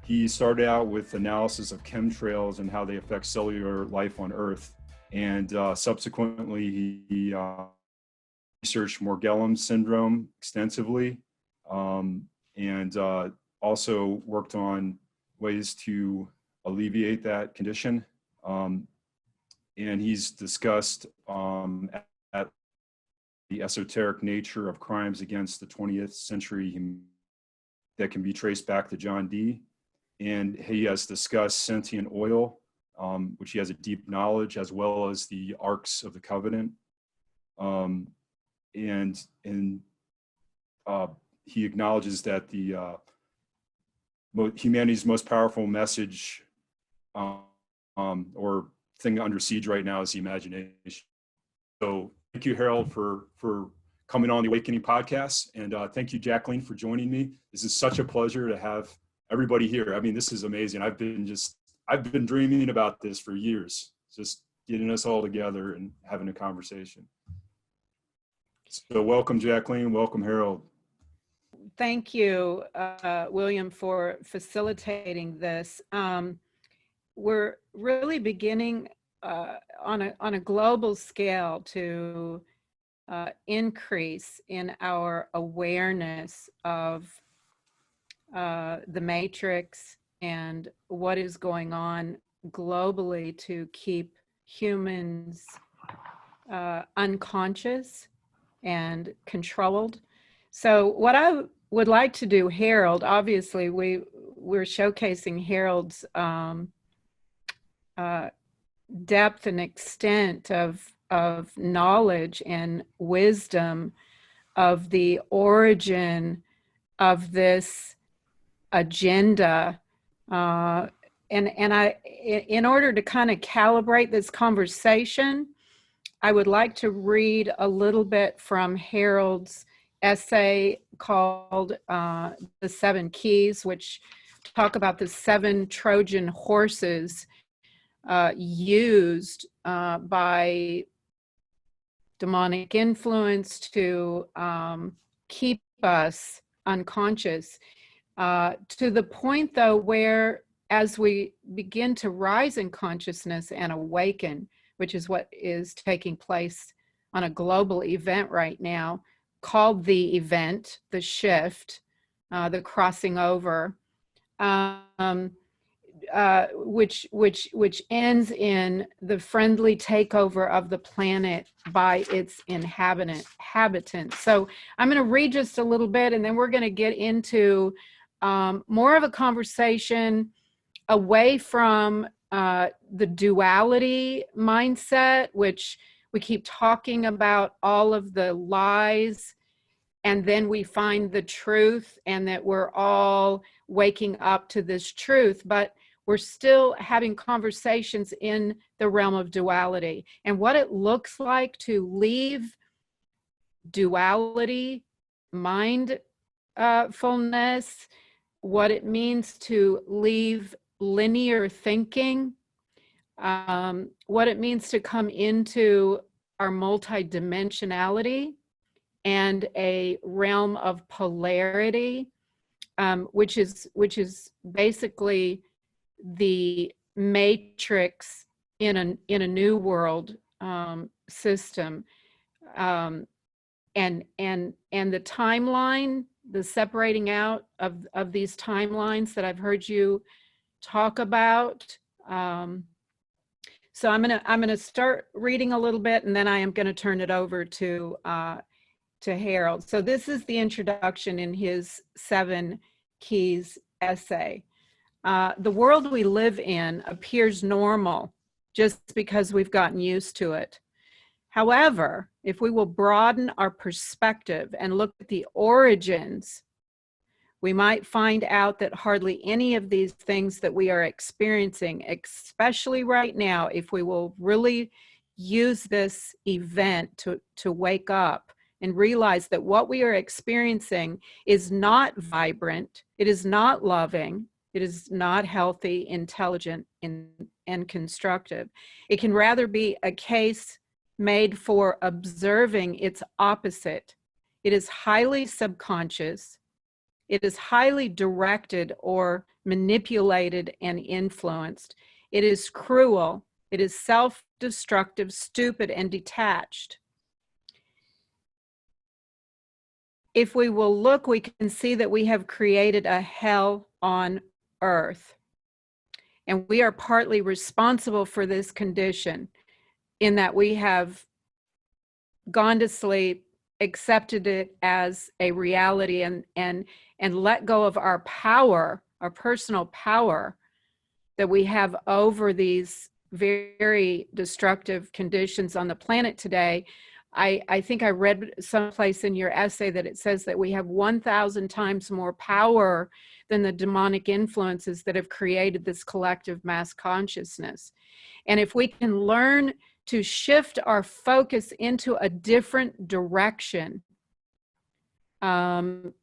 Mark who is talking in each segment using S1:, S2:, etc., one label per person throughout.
S1: He started out with analysis of chemtrails and how they affect cellular life on Earth. And subsequently, he researched Morgellons syndrome extensively, and also worked on ways to alleviate that condition. And he's discussed at the esoteric nature of crimes against the 20th century that can be traced back to John Dee. And he has discussed sentient oil, which he has a deep knowledge, as well as the Arks of the Covenant. And he acknowledges that the humanity's most powerful message or thing under siege right now is the imagination. So thank you, Harald, for coming on the Awakening podcast. And thank you, Jacqueline, for joining me. This is such a pleasure to have everybody here. I mean, this is amazing. I've been dreaming about this for years, just getting us all together and having a conversation. So welcome, Jacqueline. Welcome, Harald.
S2: Thank you, William, for facilitating this. We're really beginning on a global scale to increase in our awareness of the matrix and what is going on globally to keep humans unconscious and controlled. So what I would like to do, Harald, obviously we're showcasing Harald's depth and extent of knowledge and wisdom of the origin of this agenda. And I, in order to kind of calibrate this conversation, I would like to read a little bit from Harald's essay called The Seven Keys, which talk about the 7 Trojan horses used by demonic influence to keep us unconscious, to the point, though, where as we begin to rise in consciousness and awaken, which is what is taking place on a global event right now, called the event, the shift, the crossing over, which ends in the friendly takeover of the planet by its inhabitants. So I'm going to read just a little bit, and then we're going to get into more of a conversation away from the duality mindset, which we keep talking about all of the lies, and then we find the truth, and that we're all waking up to this truth, but we're still having conversations in the realm of duality and what it looks like to leave duality, mindfulness, what it means to leave linear thinking, what it means to come into our multidimensionality and a realm of polarity, which is basically the matrix in a new world system, and the timeline, the separating out of these timelines that I've heard you talk about. So I'm gonna start reading a little bit, and then I am gonna turn it over to Harald. So this is the introduction in his 7 Keys essay. The world we live in appears normal just because we've gotten used to it. However, if we will broaden our perspective and look at the origins, we might find out that hardly any of these things that we are experiencing, especially right now, if we will really use this event to wake up and realize that what we are experiencing is not vibrant, it is not loving, it is not healthy, intelligent, and constructive. It can rather be a case made for observing its opposite. It is highly subconscious, It is highly directed or manipulated and influenced. It is cruel. It is self-destructive, stupid, and detached. If we will look, we can see that we have created a hell on earth. And we are partly responsible for this condition in that we have gone to sleep, accepted it as a reality, and let go of our power, our personal power that we have over these very destructive conditions on the planet today. I think I read someplace in your essay that it says that we have 1,000 times more power than the demonic influences that have created this collective mass consciousness. And if we can learn to shift our focus into a different direction, and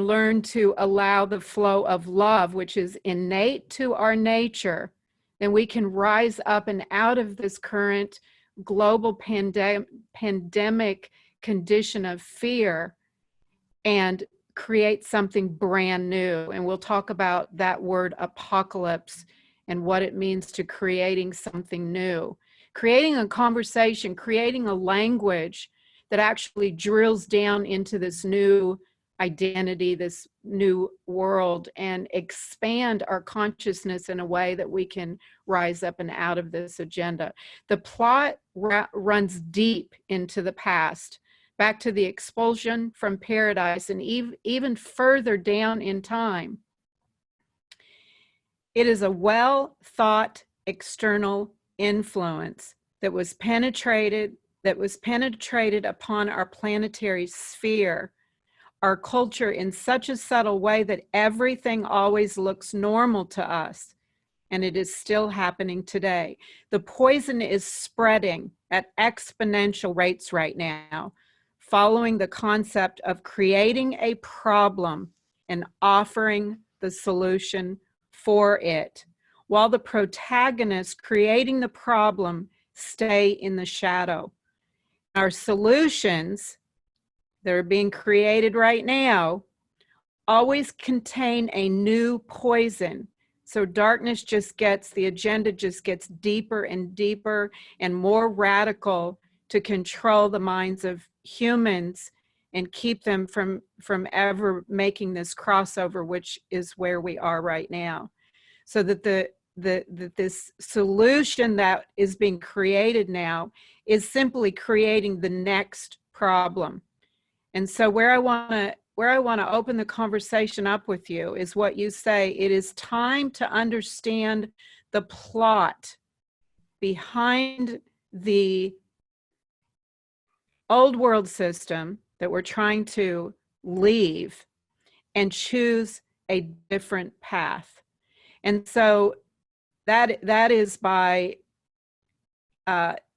S2: learn to allow the flow of love, which is innate to our nature, then we can rise up and out of this current global pandemic condition of fear and create something brand new. And we'll talk about that word apocalypse and what it means to creating something new, creating a conversation, creating a language that actually drills down into this new identity, this new world, and expand our consciousness in a way that we can rise up and out of this agenda. The plot runs deep into the past, back to the expulsion from paradise, and even further down in time. It is a well thought external influence that was penetrated upon our planetary sphere, our culture, in such a subtle way that everything always looks normal to us. And it is still happening today. The poison is spreading at exponential rates right now, following the concept of creating a problem and offering the solution for it, while the protagonists creating the problem stay in the shadow. Our solutions that are being created right now always contain a new poison. So darkness just gets, the agenda just gets deeper and deeper and more radical to control the minds of humans and keep them from ever making this crossover, which is where we are right now. So that this solution that is being created now is simply creating the next problem. And so where I want to open the conversation up with you is what you say. It is time to understand the plot behind the old world system that we're trying to leave and choose a different path. And so that is by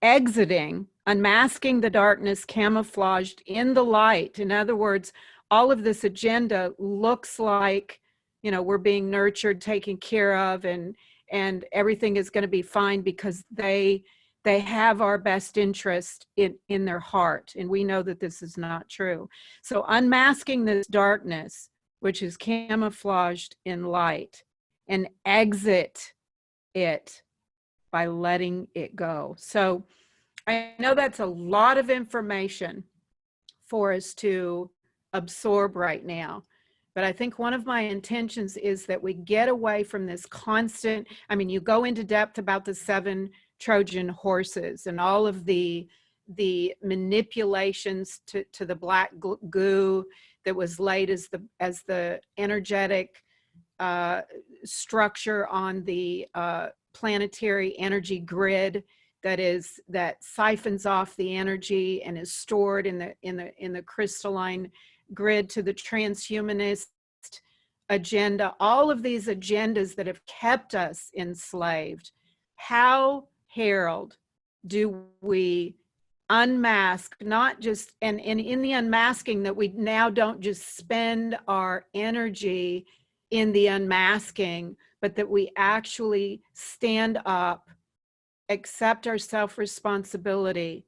S2: exiting, unmasking the darkness camouflaged in the light. In other words, all of this agenda looks like, you know, we're being nurtured, taken care of, and everything is going to be fine because they have our best interest in their heart. And we know that this is not true. So unmasking this darkness, which is camouflaged in light, and exit it by letting it go. So I know that's a lot of information for us to absorb right now, but I think one of my intentions is that we get away from this constant, I mean, you go into depth about the 7 Trojan horses and all of the manipulations to the black goo that was laid as the energetic structure on the planetary energy grid that siphons off the energy and is stored in the crystalline grid, to the transhumanist agenda, all of these agendas that have kept us enslaved. How, Harold, do we unmask, not just, and in the unmasking, that we now don't just spend our energy in the unmasking, but that we actually stand up, accept our self-responsibility,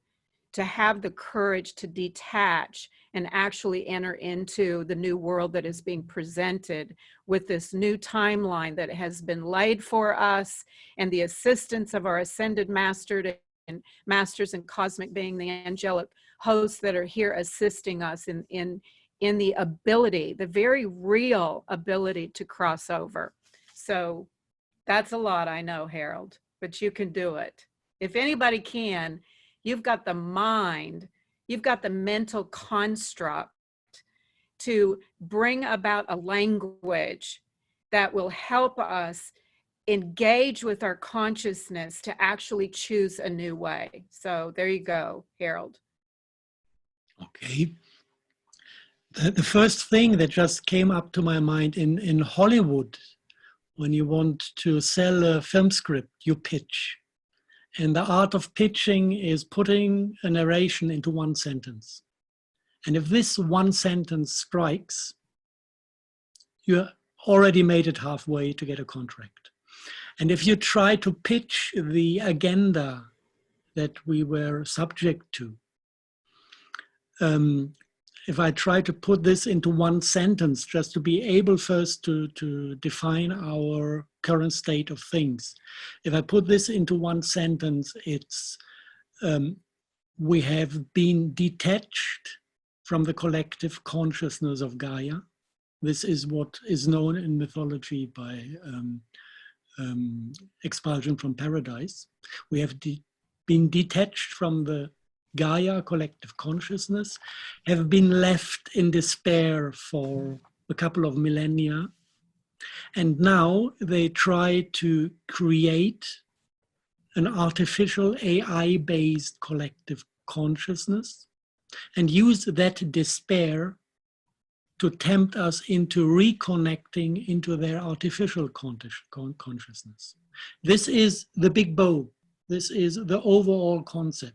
S2: to have the courage to detach and actually enter into the new world that is being presented with this new timeline that has been laid for us, and the assistance of our ascended masters and cosmic being, the angelic hosts that are here assisting us in the ability, the very real ability to cross over. So that's a lot, I know, Harald, but you can do it. If anybody can, you've got the mind, you've got the mental construct to bring about a language that will help us engage with our consciousness to actually choose a new way. So there you go, Harald.
S3: Okay. The first thing that just came up to my mind in Hollywood, when you want to sell a film script, you pitch. And the art of pitching is putting a narration into one sentence. And if this one sentence strikes, you already made it halfway to get a contract. And if you try to pitch the agenda that we were subject to, if I try to put this into one sentence, just to be able first to define our current state of things. If I put this into one sentence, it's we have been detached from the collective consciousness of Gaia. This is what is known in mythology by expulsion from paradise. We have been detached from the Gaia collective consciousness, have been left in despair for a couple of millennia, and now they try to create an artificial AI-based collective consciousness and use that despair to tempt us into reconnecting into their artificial consciousness. This is the big bow. This is the overall concept.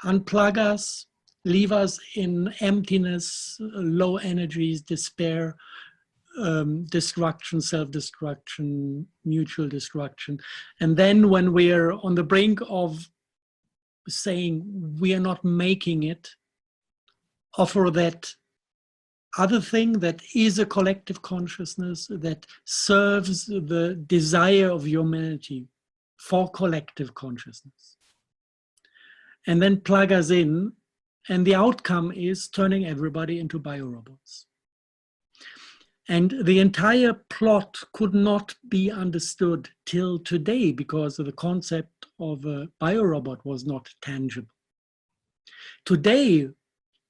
S3: Unplug us, leave us in emptiness, low energies, despair, destruction, self-destruction, mutual destruction. And then when we're on the brink of saying we are not making it, offer that other thing that is a collective consciousness that serves the desire of humanity for collective consciousness. And then plug us in, and the outcome is turning everybody into biorobots. And the entire plot could not be understood till today because the concept of a biorobot was not tangible. Today,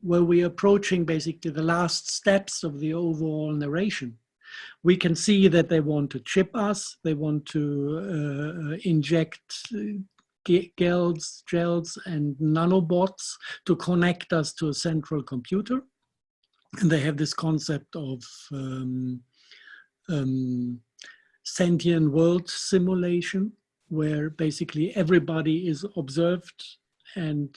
S3: where we're approaching basically the last steps of the overall narration, we can see that they want to chip us, they want to inject gels and nanobots to connect us to a central computer. And they have this concept of sentient world simulation, where basically everybody is observed and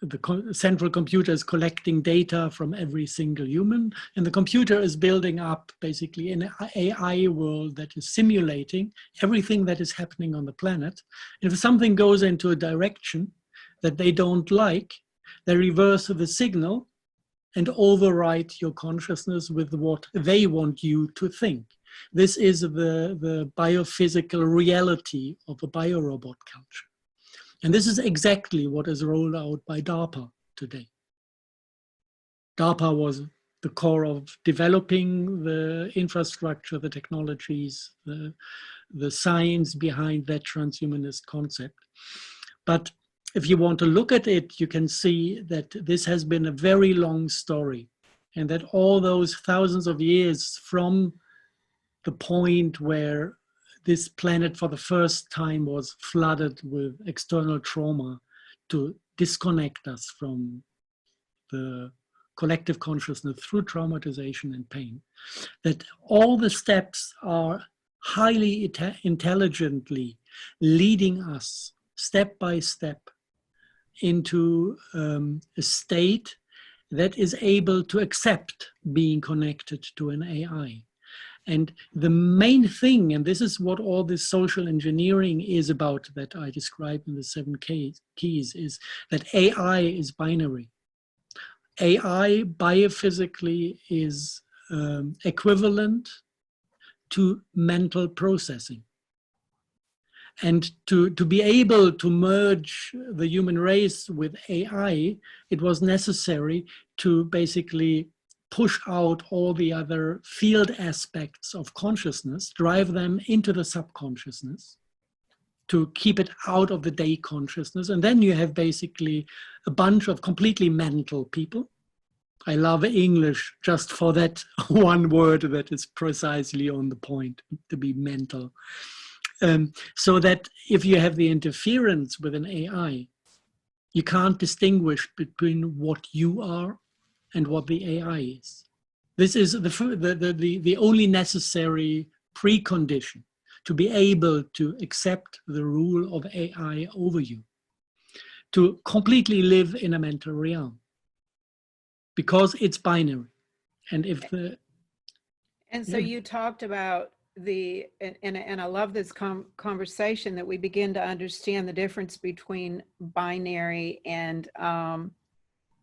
S3: the central computer is collecting data from every single human, and the computer is building up basically an AI world that is simulating everything that is happening on the planet. And if something goes into a direction that they don't like, they reverse the signal and overwrite your consciousness with what they want you to think. This is the biophysical reality of a biorobot culture. And this is exactly what is rolled out by DARPA today. DARPA was the core of developing the infrastructure, the technologies, the science behind that transhumanist concept. But if you want to look at it, you can see that this has been a very long story, and that all those thousands of years from the point where this planet for the first time was flooded with external trauma to disconnect us from the collective consciousness through traumatization and pain, that all the steps are highly intelligently leading us step by step into a state that is able to accept being connected to an AI. And the main thing, and this is what all this social engineering is about that I described in the 7 keys, is that AI is binary. AI biophysically is equivalent to mental processing. And to be able to merge the human race with AI, it was necessary to basically push out all the other field aspects of consciousness, drive them into the subconsciousness, to keep it out of the day consciousness. And then you have basically a bunch of completely mental people. I love English just for that one word that is precisely on the point, to be mental. So that if you have the interference with an AI, you can't distinguish between what you are and what the AI is. This is the only necessary precondition to be able to accept the rule of AI over you, to completely live in a mental realm, because it's binary. And if the...
S2: And so you talked about and I love this conversation, that we begin to understand the difference between binary and,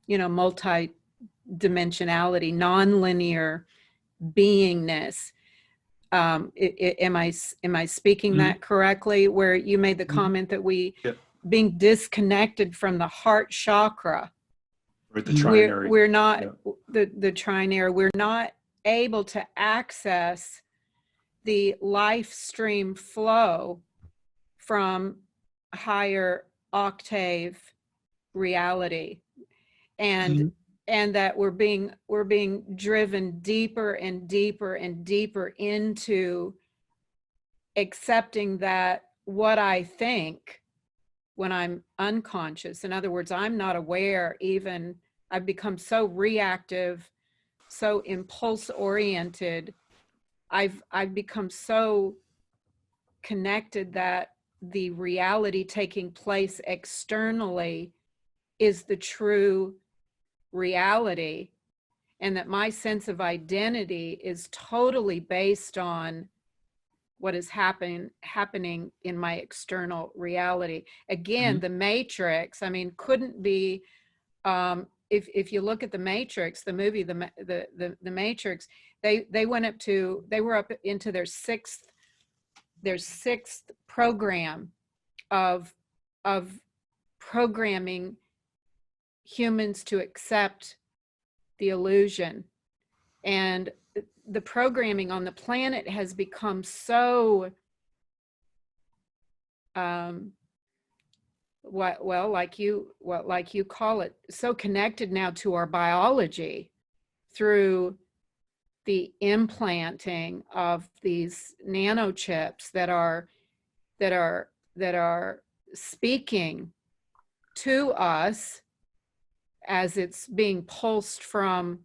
S2: multi-dimensionality, non-linear beingness. Am I speaking that correctly? Where you made the comment that being disconnected from the heart chakra,
S1: right, the trinary.
S2: we're not the trinary. We're not able to access the life stream flow from higher octave reality, and that we're being driven deeper and deeper and deeper into accepting that what I think when I'm unconscious, in other words, I'm not aware, even I've become so reactive, so impulse oriented, I've become so connected that the reality taking place externally is the true reality, and that my sense of identity is totally based on what is happening in my external reality. Again, the Matrix, couldn't be, if you look at the Matrix, the movie, the Matrix, they were up into their sixth program of programming humans to accept the illusion. And the programming on the planet has become so like you call it, so connected now to our biology through the implanting of these nanochips that are speaking to us as it's being pulsed from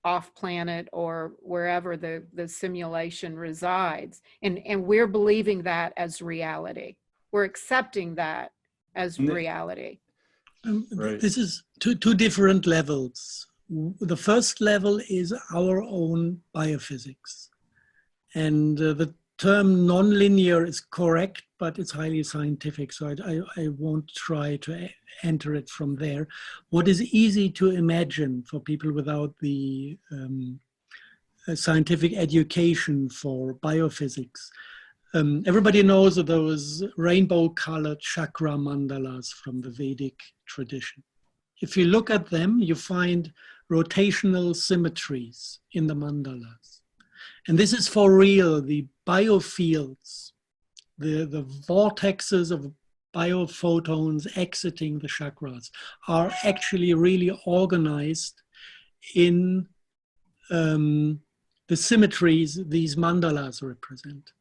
S2: off planet or wherever the simulation resides, and we're believing that as reality. We're accepting that as reality.
S1: Right.
S3: This is two different levels. The first level is our own biophysics, and the term nonlinear is correct, but it's highly scientific, so I won't try to enter it from there. What is easy to imagine for people without the scientific education for biophysics, everybody knows those rainbow-colored chakra mandalas from the Vedic tradition. If you look at them, you find rotational symmetries in the mandalas. And this is for real. The biofields, the vortexes of biophotons exiting the chakras are actually really organized in the symmetries these mandalas represent.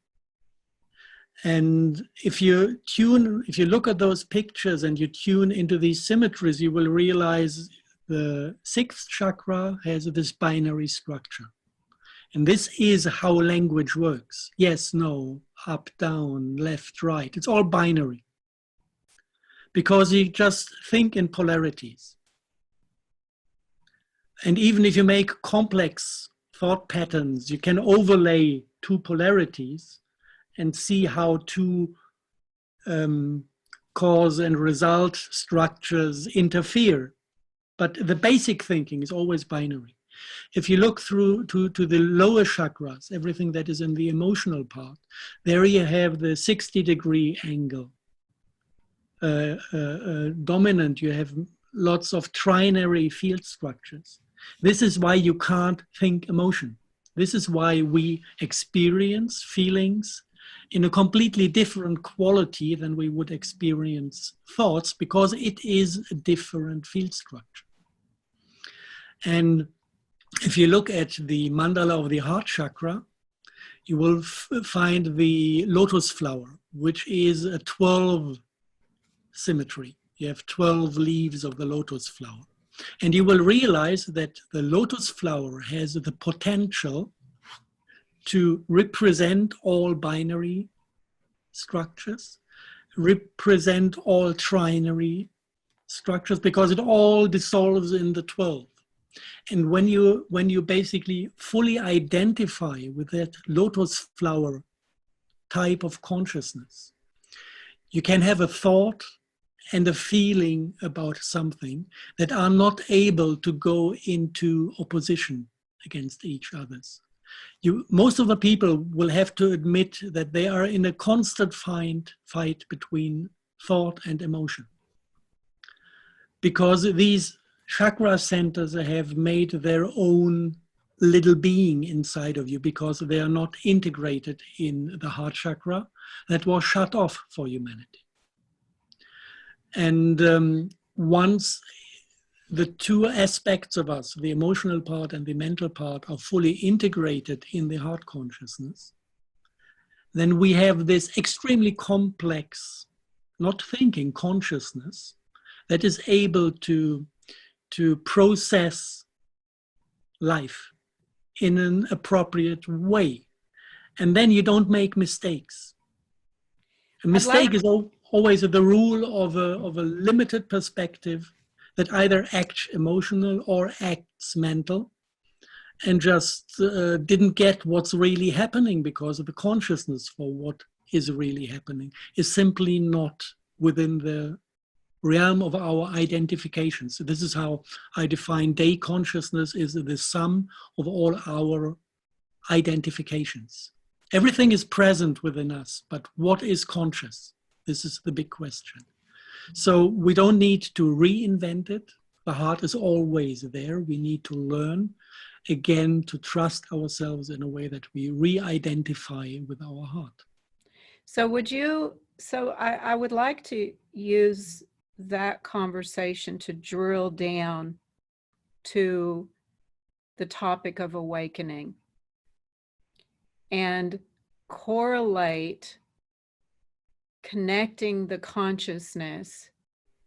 S3: And if you look at those pictures and you tune into these symmetries, you will realize the sixth chakra has this binary structure. And this is how language works. Yes, no, up, down, left, right. It's all binary. Because you just think in polarities. And even if you make complex thought patterns, you can overlay two polarities and see how two cause and result structures interfere. But the basic thinking is always binary. If you look through to the lower chakras, everything that is in the emotional part, there you have the 60-degree angle. Dominant, you have lots of trinary field structures. This is why you can't think emotion. This is why we experience feelings in a completely different quality than we would experience thoughts, because it is a different field structure. And if you look at the mandala of the heart chakra, you will find the lotus flower, which is a 12 symmetry. You have 12 leaves of the lotus flower. And you will realize that the lotus flower has the potential to represent all binary structures, represent all trinary structures, because it all dissolves in the 12. And when you basically fully identify with that lotus flower type of consciousness, you can have a thought and a feeling about something that are not able to go into opposition against each other's. Most of the people will have to admit that they are in a constant fight between thought and emotion, because these chakra centers have made their own little being inside of you, because they are not integrated in the heart chakra that was shut off for humanity. And once the two aspects of us, the emotional part and the mental part, are fully integrated in the heart consciousness, then we have this extremely complex, not thinking, consciousness that is able to process life in an appropriate way. And then you don't make mistakes. A mistake is always the rule of a limited perspective that either acts emotional or acts mental, and just didn't get what's really happening, because of the consciousness for what is really happening is simply not within the realm of our identifications. So this is how I define day consciousness: is the sum of all our identifications. Everything is present within us, but what is conscious? This is the big question. So we don't need to reinvent it. The heart is always there. We need to learn again to trust ourselves in a way that we re-identify with our heart.
S2: So I would like to use that conversation to drill down to the topic of awakening and correlate connecting the consciousness,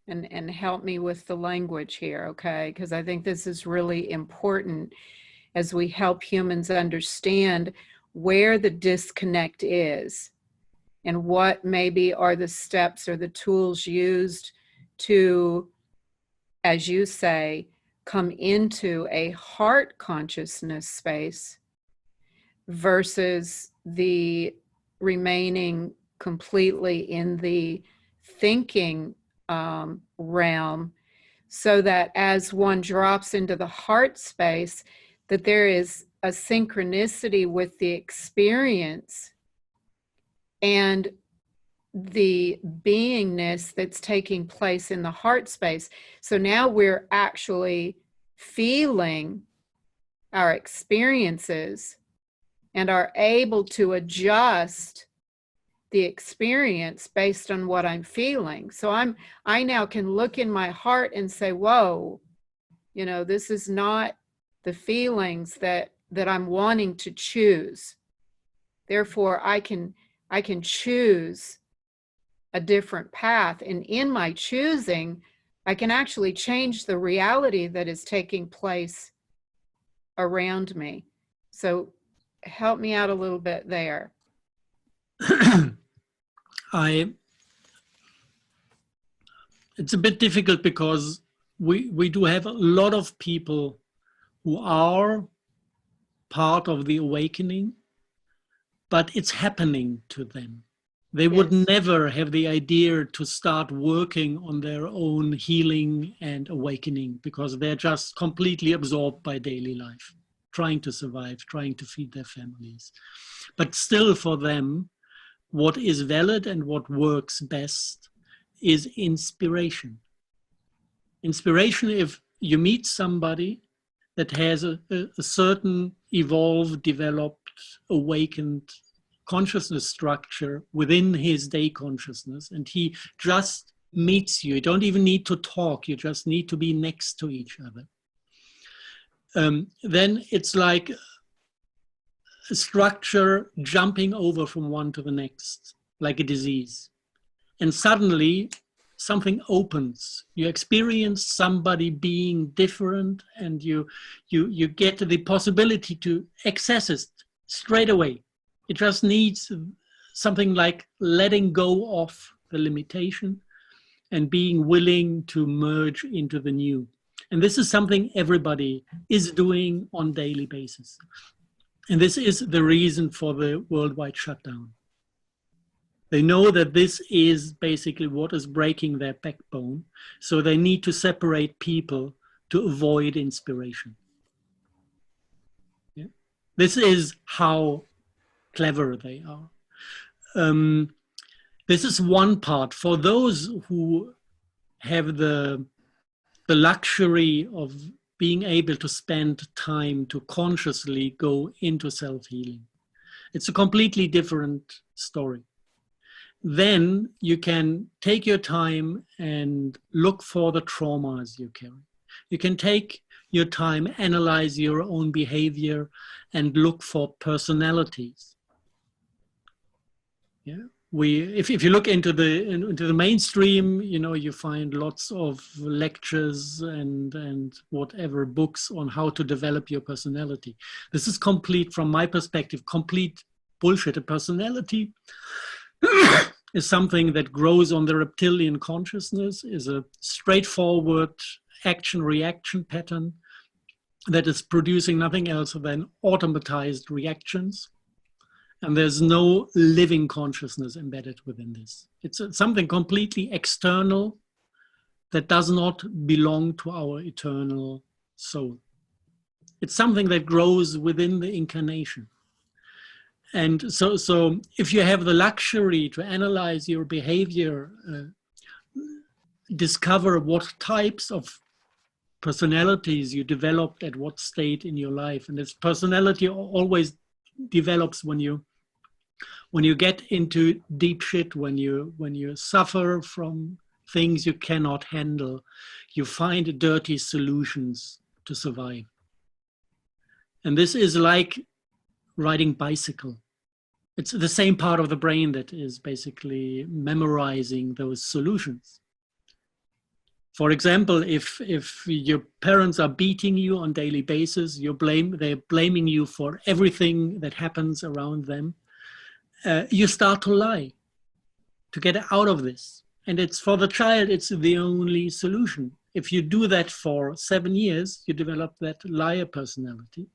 S2: and help me with the language here, okay? Because I think this is really important as we help humans understand where the disconnect is and what maybe are the steps or the tools used to, as you say, come into a heart consciousness space versus the remaining completely in the thinking realm, so that as one drops into the heart space, that there is a synchronicity with the experience and the beingness that's taking place in the heart space. So now we're actually feeling our experiences and are able to adjust the experience based on what I'm feeling. So I now can look in my heart and say, whoa, you know, this is not the feelings that I'm wanting to choose. Therefore, I can choose a different path. And in my choosing, I can actually change the reality that is taking place around me. So help me out a little bit there.
S3: It's a bit difficult because we do have a lot of people who are part of the awakening, but it's happening to them. They would
S2: Yes.
S3: never have the idea to start working on their own healing and awakening, because they're just completely absorbed by daily life, trying to survive, trying to feed their families. But still, for them, what is valid and what works best is inspiration. Inspiration, if you meet somebody that has a certain evolved, developed, awakened consciousness structure within his day consciousness, and he just meets you. You don't even need to talk, you just need to be next to each other. Then it's like a structure jumping over from one to the next, like a disease. And suddenly something opens. You experience somebody being different, and you get the possibility to access it straight away. It just needs something like letting go of the limitation and being willing to merge into the new. And this is something everybody is doing on a daily basis. And this is the reason for the worldwide shutdown. They know that this is basically what is breaking their backbone. So they need to separate people to avoid inspiration. Yeah? This is how clever they are. This is one part. For those who have the luxury of being able to spend time to consciously go into self-healing, it's a completely different story. Then you can take your time and look for the traumas you carry. You can take your time, analyze your own behavior, and look for personalities. Yeah, if you look into the mainstream, you know, you find lots of lectures and whatever books on how to develop your personality. This is complete, from my perspective, complete bullshit. A personality is something that grows on the reptilian consciousness, is a straightforward action-reaction pattern that is producing nothing else than automatized reactions. And there's no living consciousness embedded within this. It's something completely external that does not belong to our eternal soul. It's something that grows within the incarnation. And so if you have the luxury to analyze your behavior, discover what types of personalities you developed at what state in your life, and this personality always develops when you get into deep shit, when you suffer from things you cannot handle, you find dirty solutions to survive. And this is like riding bicycle. It's the same part of the brain that is basically memorizing those solutions. For example, if your parents are beating you on a daily basis, they're blaming you for everything that happens around them, you start to lie to get out of this. And it's for the child, it's the only solution. If you do that for 7 years, you develop that liar personality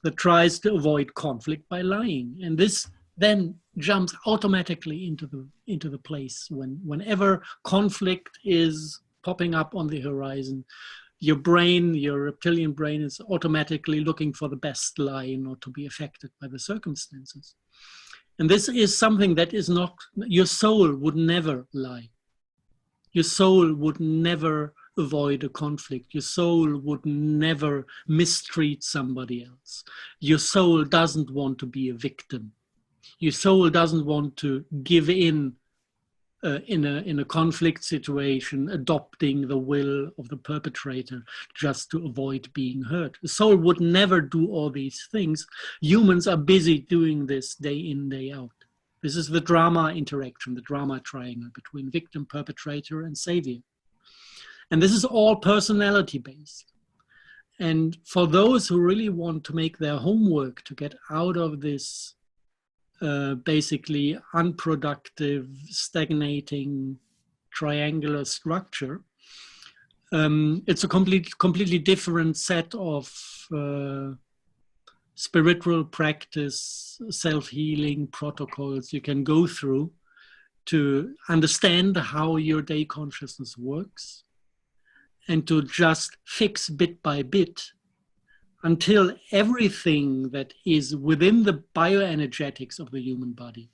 S3: that tries to avoid conflict by lying. And this then jumps automatically into the place whenever conflict is popping up on the horizon, your brain, your reptilian brain, is automatically looking for the best lie not to be affected by the circumstances. And this is something that is not, your soul would never lie. Your soul would never avoid a conflict. Your soul would never mistreat somebody else. Your soul doesn't want to be a victim. Your soul doesn't want to give in a conflict situation, adopting the will of the perpetrator just to avoid being hurt. The soul would never do all these things. Humans are busy doing this day in, day out. This is the drama interaction, the drama triangle between victim, perpetrator, and savior. And this is all personality based. And for those who really want to make their homework to get out of this basically unproductive, stagnating, triangular structure, it's a completely different set of spiritual practice, self-healing protocols you can go through to understand how your day consciousness works and to just fix bit by bit until everything that is within the bioenergetics of the human body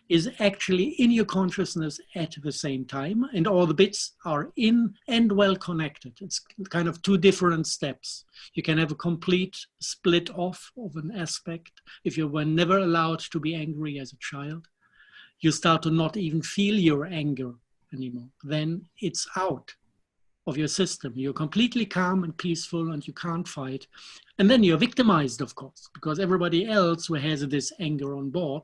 S3: is actually in your consciousness at the same time, and all the bits are in and well connected. It's kind of two different steps. You can have a complete split off of an aspect. If you were never allowed to be angry as a child, you start to not even feel your anger anymore. Then it's out of your system. You're completely calm and peaceful and you can't fight. And then you're victimized, of course, because everybody else who has this anger on board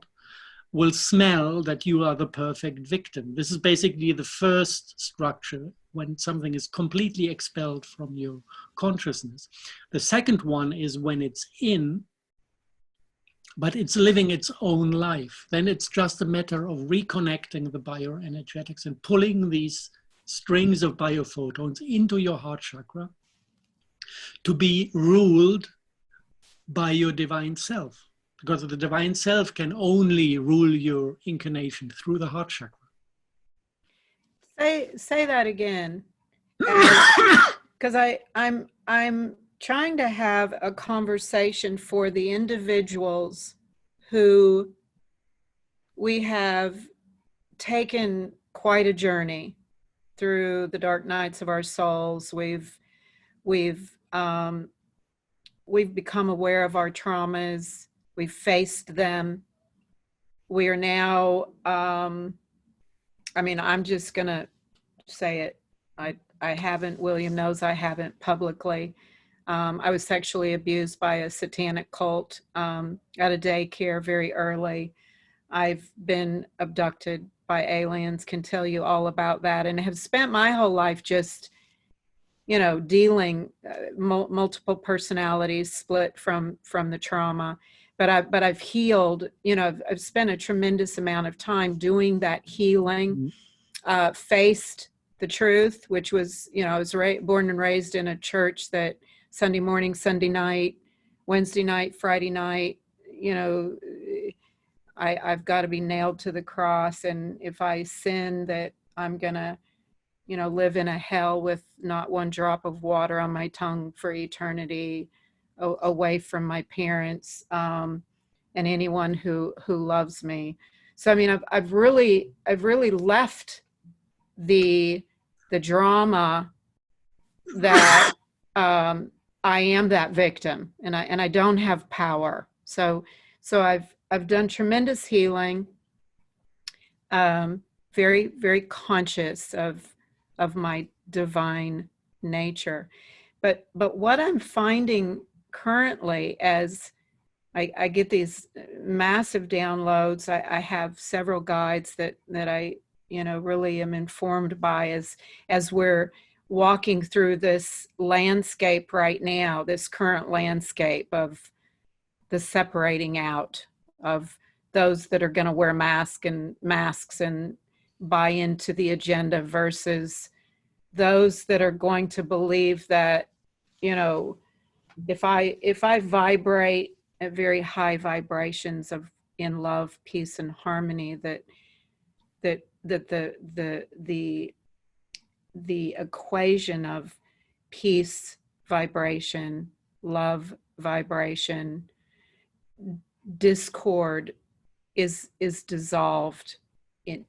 S3: will smell that you are the perfect victim. This is basically the first structure when something is completely expelled from your consciousness. The second one is when it's in, but it's living its own life. Then it's just a matter of reconnecting the bioenergetics and pulling these strings of biophotons into your heart chakra to be ruled by your divine self. Because the divine self can only rule your incarnation through the heart chakra.
S2: Say that again, because I'm trying to have a conversation for the individuals who we have taken quite a journey through the dark nights of our souls. We've become aware of our traumas. We've faced them. We are now, I'm just going to say it. I haven't, William knows I haven't publicly. I was sexually abused by a satanic cult at a daycare very early. I've been abducted by aliens, can tell you all about that, and have spent my whole life just, dealing multiple personalities split from the trauma. But I've healed, I've spent a tremendous amount of time doing that healing, faced the truth, which was, I was born and raised in a church that Sunday morning, Sunday night, Wednesday night, Friday night, I've got to be nailed to the cross. And if I sin, that I'm going to, live in a hell with not one drop of water on my tongue for eternity, away from my parents and anyone who loves me. So I've really left the drama that I am that victim, and I don't have power. So I've done tremendous healing, very, very conscious of my divine nature. But what I'm finding currently, as I get these massive downloads, I have several guides that I really am informed by as we're walking through this landscape right now, this current landscape of the separating out of those that are going to wear masks and buy into the agenda versus those that are going to believe that, if I vibrate at very high vibrations in love, peace, and harmony, that the equation of peace vibration, love vibration, discord is dissolved in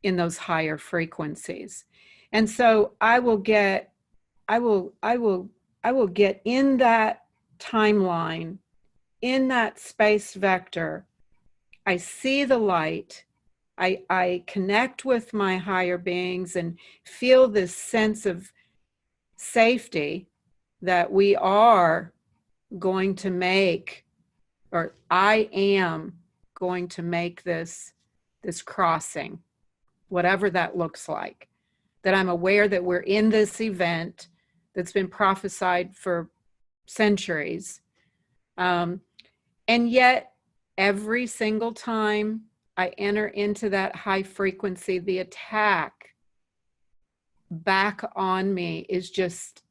S2: those higher frequencies. And so I will get in that timeline, in that space vector. I see the light. I connect with my higher beings and feel this sense of safety that we are going to make, or I am going to make this crossing, whatever that looks like. That I'm aware that we're in this event that's been prophesied for centuries. And yet, every single time I enter into that high frequency, the attack back on me is just,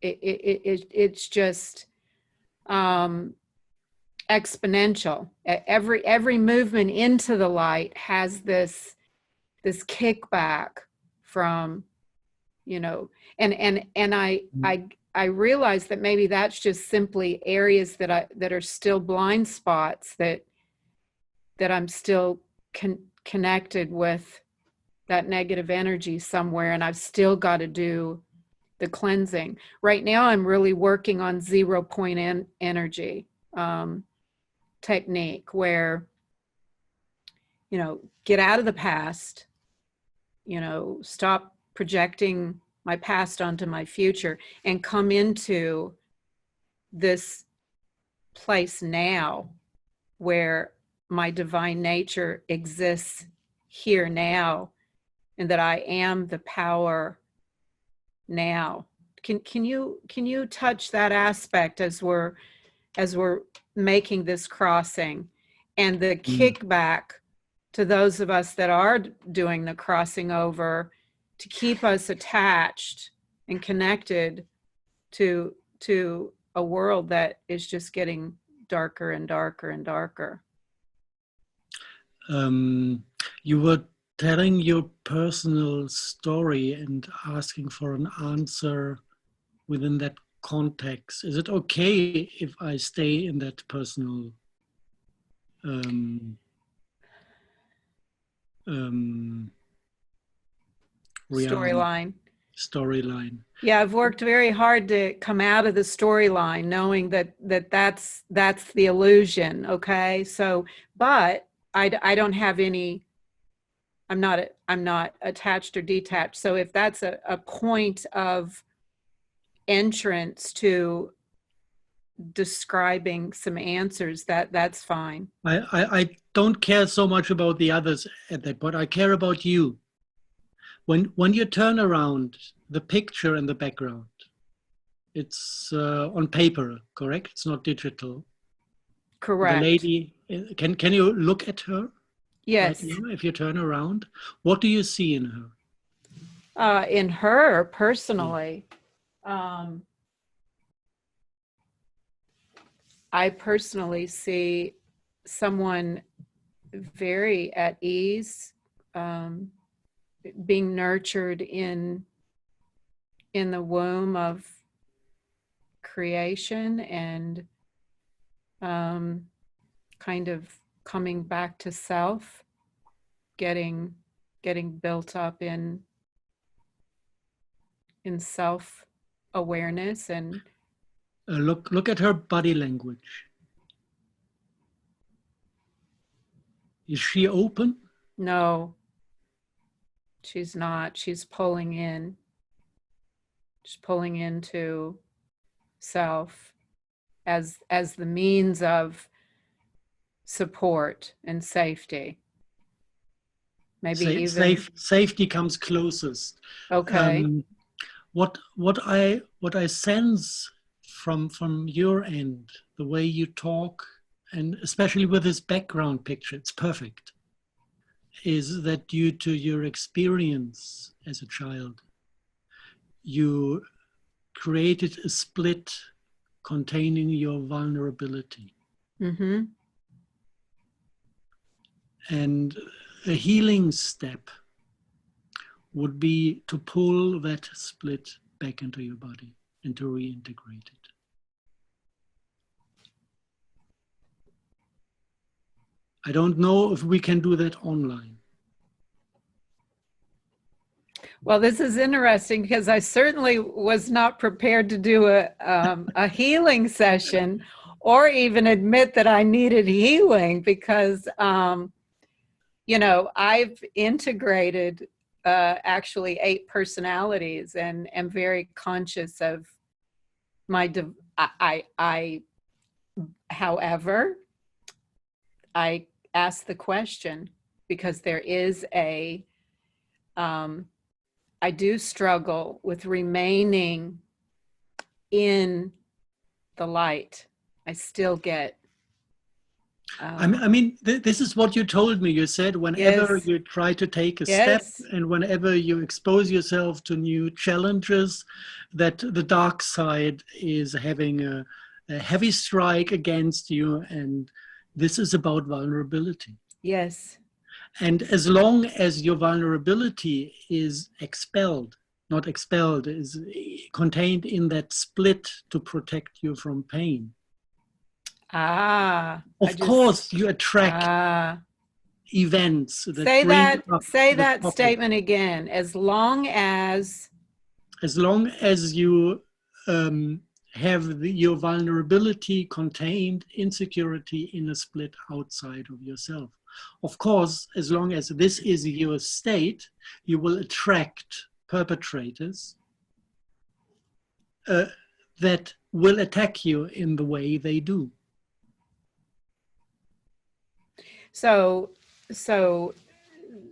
S2: it's just exponential. Every movement into the light has this kickback from, and I realize that maybe that's just simply areas that are still blind spots, that I'm still connected with that negative energy somewhere, and I've still got to do the cleansing. Right now, I'm really working on 0 point energy technique, where, get out of the past, stop projecting my past onto my future, and come into this place now where my divine nature exists here now, and that I am the power now. Can you touch that aspect as we're making this crossing, and the kickback to those of us that are doing the crossing over, to keep us attached and connected to a world that is just getting darker and darker and darker?
S3: You were telling your personal story and asking for an answer within that context. Is it okay if I stay in that personal storyline?
S2: Yeah, I've worked very hard to come out of the storyline, knowing that's the illusion. Okay, so, but I don't have any. I'm not attached or detached. So if that's a point of entrance to describing some answers, that's fine.
S3: I don't care so much about the others at that point. I care about you. When you turn around, the picture in the background, it's on paper, correct? It's not digital.
S2: Correct.
S3: The lady, can you look at her?
S2: Yes.
S3: Right now, if you turn around, what do you see in her?
S2: In her, personally, I personally see someone very at ease, being nurtured in the womb of creation, and kind of coming back to self, getting built up in self-awareness. And
S3: look at her body language. Is she open?
S2: No, she's not. She's pulling in. She's pulling into self as the means of support and safety. Maybe
S3: safety comes closest.
S2: Okay.
S3: What I sense from your end, the way you talk, and especially with this background picture, it's perfect, is that due to your experience as a child, you created a split containing your vulnerability.
S2: Mm-hmm.
S3: And a healing step would be to pull that split back into your body and to reintegrate it. I don't know if we can do that online.
S2: Well, this is interesting, because I certainly was not prepared to do a healing session, or even admit that I needed healing, because, I've integrated actually 8 personalities, and am very conscious of my, however, I ask the question because there is I do struggle with remaining in the light. I still get.
S3: This is what you told me. You said whenever you try to take a step, and whenever you expose yourself to new challenges, that the dark side is having a a heavy strike against you, and this is about vulnerability.
S2: Yes.
S3: And as long as your vulnerability is expelled, not expelled, is contained in that split to protect you from pain. Of course, you attract events that
S2: say that statement again. As long as
S3: you have your vulnerability contained, insecurity in a split outside of yourself. Of course, as long as this is your state, you will attract perpetrators that will attack you in the way they do.
S2: So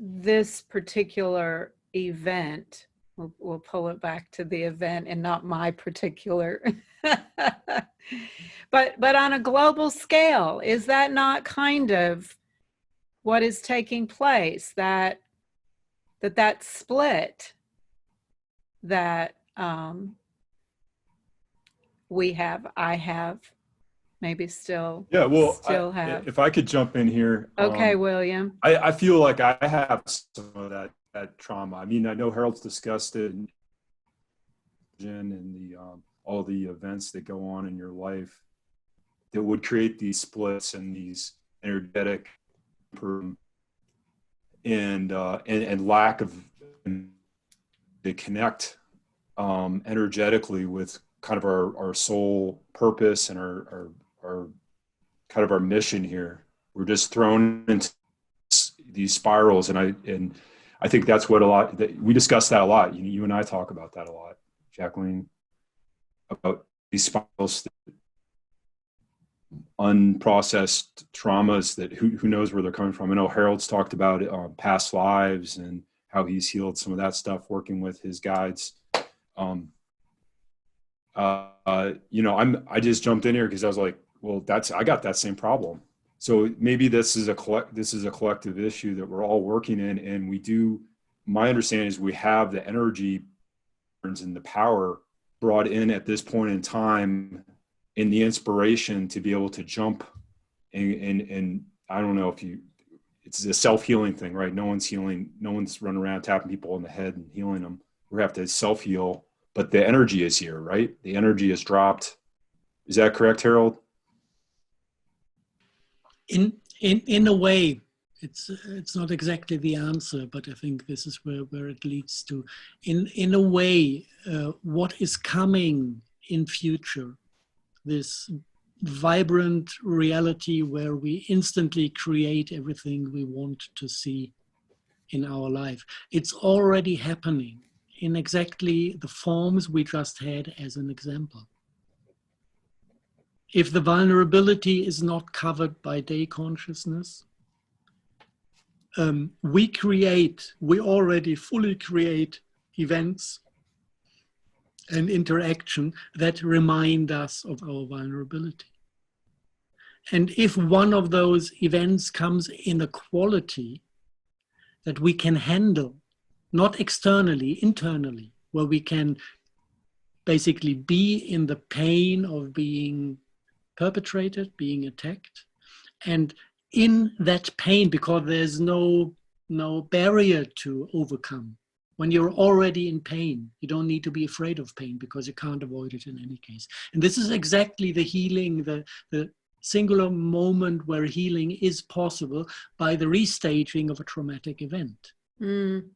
S2: this particular event, we'll pull it back to the event and not my particular, but on a global scale, is that not kind of what is taking place? That split that I have, maybe still.
S1: Yeah, well,
S2: still have.
S1: If I could jump in here.
S2: Okay, William.
S1: I feel like I have some of that trauma. I mean, I know Harold's discussed it and the all the events that go on in your life that would create these splits and these energetic and lack of to connect energetically with kind of our soul purpose and our kind of our mission here. We're just thrown into these spirals, and I think that's what we discuss that a lot. You and I talk about that a lot, Jacqueline, about these spirals, unprocessed traumas that who knows where they're coming from. I know Harold's talked about past lives and how he's healed some of that stuff working with his guides. I just jumped in here because I was like, well, I got that same problem. So maybe this is a collective issue that we're all working in, and we do. My understanding is we have the energy and the power brought in at this point in time, in the inspiration to be able to jump. And I don't know it's a self-healing thing, right? No one's healing. No one's running around tapping people on the head and healing them. We have to self-heal, but the energy is here, right? The energy is dropped. Is that correct, Harold?
S3: In a way, it's not exactly the answer, but I think this is where it leads to. In a way, what is coming in future, this vibrant reality where we instantly create everything we want to see in our life, it's already happening in exactly the forms we just had as an example. If the vulnerability is not covered by day consciousness, we already fully create events and interaction that remind us of our vulnerability. And if one of those events comes in a quality that we can handle, not externally, internally, where we can basically be in the pain of being perpetrated, being attacked, and in that pain, because there's no barrier to overcome. When you're already in pain, you don't need to be afraid of pain because you can't avoid it in any case. And this is exactly the healing, the singular moment where healing is possible by the restaging of a traumatic event. Mm.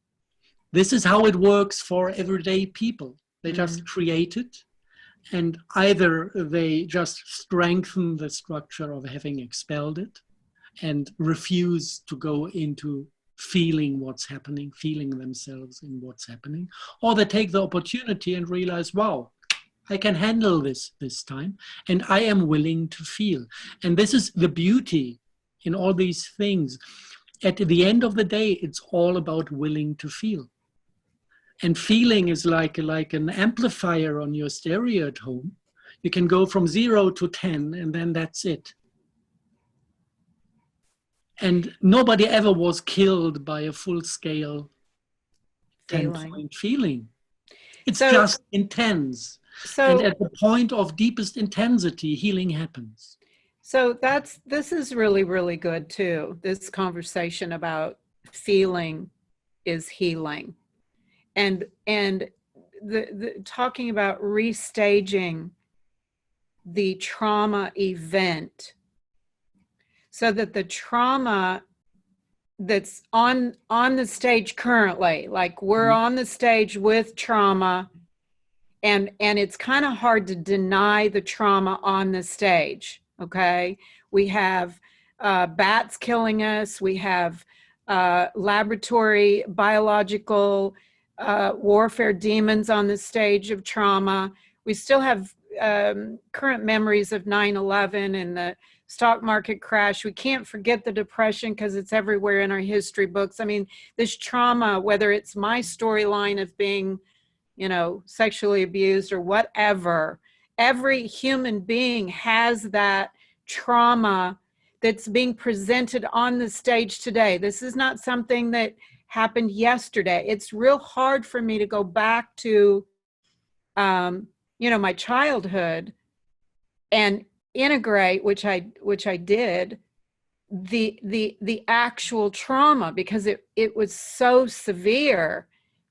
S3: This is how it works for everyday people. They just create it, and either they just strengthen the structure of having expelled it and refuse to go into feeling what's happening, feeling themselves in what's happening, or they take the opportunity and realize, wow, I can handle this time, and I am willing to feel. And this is the beauty in all these things. At the end of the day, it's all about willing to feel. And feeling is like an amplifier on your stereo at home. You can go from 0 to 10, and then that's it. And nobody ever was killed by a full-scale 10-point feeling. It's just intense. And
S2: So,
S3: at the point of deepest intensity, healing happens.
S2: so this is really, really good too. This conversation about feeling is healing, and the talking about restaging the trauma event so that the trauma that's on the stage currently, like we're on the stage with trauma, and it's kind of hard to deny the trauma on the stage. Okay, we have bats killing us, we have laboratory biological warfare demons on the stage of trauma. We still have current memories of 9/11 and the stock market crash. We can't forget the Depression because it's everywhere in our history books. I mean, this trauma, whether it's my storyline of being, you know, sexually abused or whatever, every human being has that trauma that's being presented on the stage today. This is not something that happened yesterday. It's real hard for me to go back to, you know, my childhood and integrate, which I did, the actual trauma, because it was so severe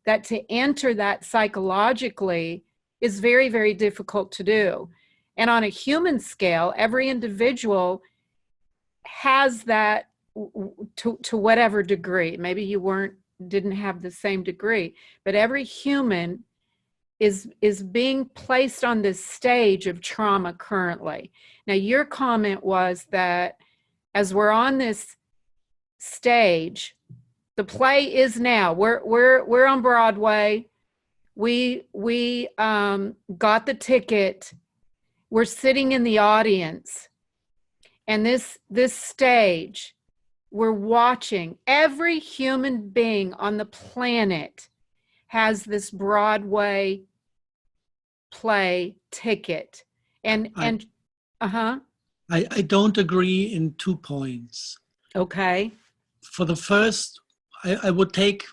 S2: that to enter that psychologically is very, very difficult to do. And on a human scale, every individual has that to whatever degree. Maybe you didn't have the same degree, but every human is being placed on this stage of trauma currently. Now, your comment was that as we're on this stage, the play is now. We're on Broadway. We got the ticket. We're sitting in the audience, and this stage, we're watching. Every human being on the planet has this Broadway play ticket, I
S3: don't agree in 2 points.
S2: Okay.
S3: For the first, I would take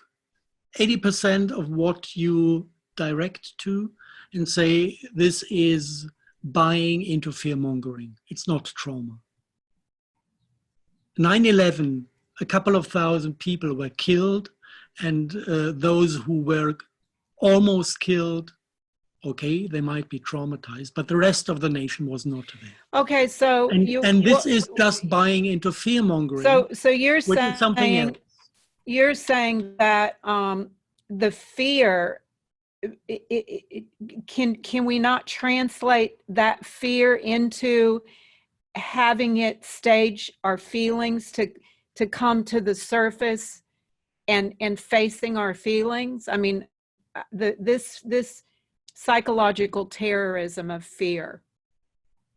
S3: 80% of what you direct to and say this is buying into fear-mongering. It's not trauma. 9/11, a couple of thousand people were killed, and those who were almost killed, okay, they might be traumatized, but the rest of the nation was not there.
S2: Okay, so
S3: and this is just buying into fear-mongering.
S2: So you're
S3: which is something else.
S2: You're saying that the fear, can we not translate that fear into having it stage our feelings to come to the surface and facing our feelings? I mean, this psychological terrorism of fear,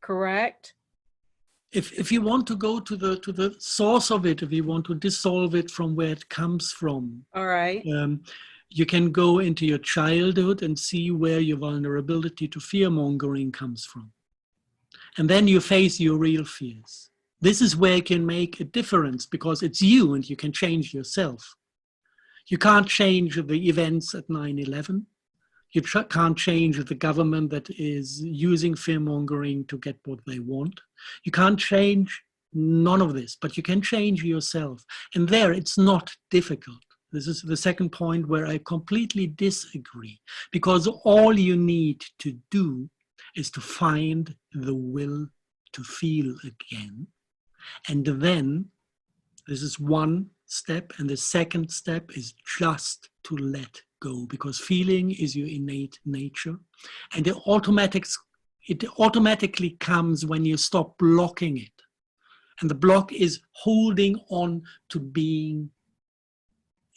S2: correct?
S3: If you want to go to the source of it, if you want to dissolve it from where it comes from,
S2: all right,
S3: you can go into your childhood and see where your vulnerability to fear-mongering comes from. And then you face your real fears. This is where you can make a difference, because it's you and you can change yourself. You can't change the events at 9/11. You can't change the government that is using fear-mongering to get what they want. You can't change none of this, but you can change yourself. And there, it's not difficult. This is the second point where I completely disagree, because all you need to do is to find the will to feel again. And then, this is one step, and the second step is just to let go, because feeling is your innate nature, and it automatically comes when you stop blocking it. And the block is holding on to being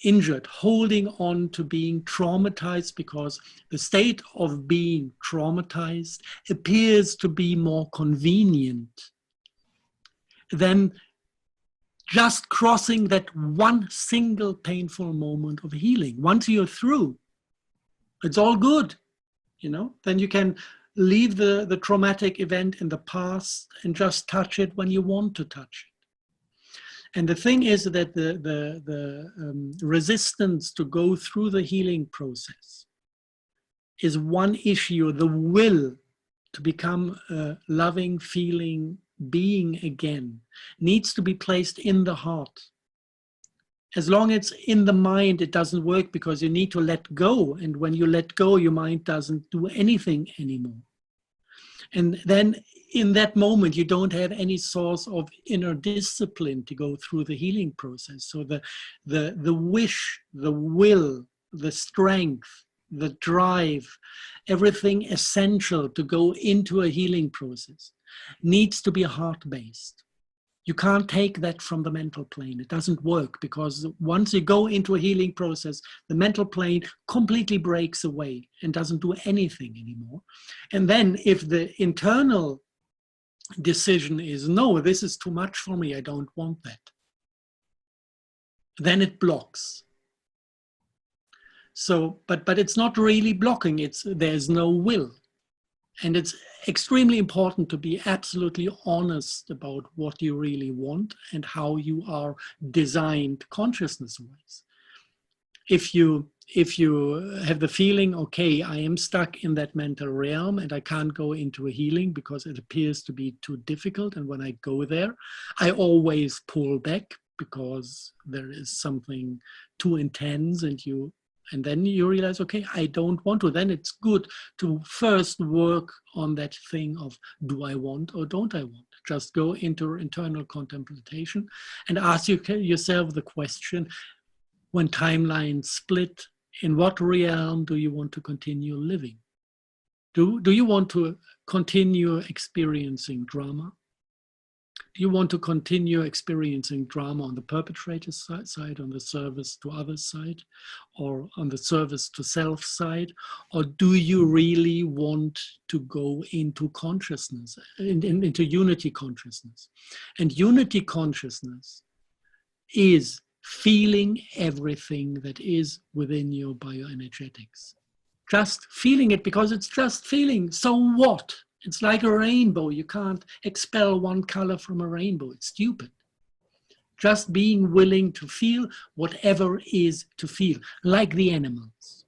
S3: injured, holding on to being traumatized, because the state of being traumatized appears to be more convenient than just crossing that one single painful moment of healing. Once you're through, it's all good, you know? Then you can leave the traumatic event in the past and just touch it when you want to touch it. And the thing is that the resistance to go through the healing process is one issue, the will to become a loving, feeling being again, needs to be placed in the heart. As long as it's in the mind, it doesn't work, because you need to let go. And when you let go, your mind doesn't do anything anymore. And then in that moment, you don't have any source of inner discipline to go through the healing process. So the wish, the will, the strength, the drive, everything essential to go into a healing process needs to be heart-based. You can't take that from the mental plane. It doesn't work, because once you go into a healing process, the mental plane completely breaks away and doesn't do anything anymore. And then if the internal decision is, no, this is too much for me, I don't want that, then it blocks. So, but it's not really blocking, there's no will. And it's extremely important to be absolutely honest about what you really want and how you are designed consciousness-wise. If you have the feeling, okay, I am stuck in that mental realm and I can't go into a healing because it appears to be too difficult, and when I go there, I always pull back because there is something too intense, and then you realize, okay, I don't want to. Then it's good to first work on that thing of, do I want or don't I want? Just go into internal contemplation and ask yourself the question, when timelines split, in what realm do you want to continue living? Do you want to continue experiencing drama? Do you want to continue experiencing drama on the perpetrator's side, on the service to others side, or on the service to self side? Or do you really want to go into consciousness, into unity consciousness? And unity consciousness is feeling everything that is within your bioenergetics. Just feeling it, because it's just feeling. So what? It's like a rainbow. You can't expel one color from a rainbow. It's stupid. Just being willing to feel whatever is to feel, like the animals.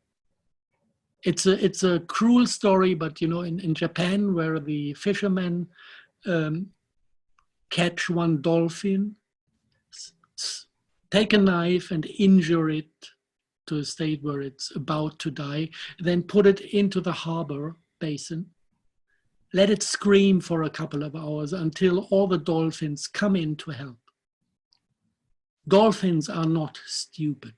S3: It's a cruel story, but you know, in Japan, where the fishermen catch one dolphin, take a knife and injure it to a state where it's about to die, then put it into the harbor basin, let it scream for a couple of hours until all the dolphins come in to help. Dolphins are not stupid.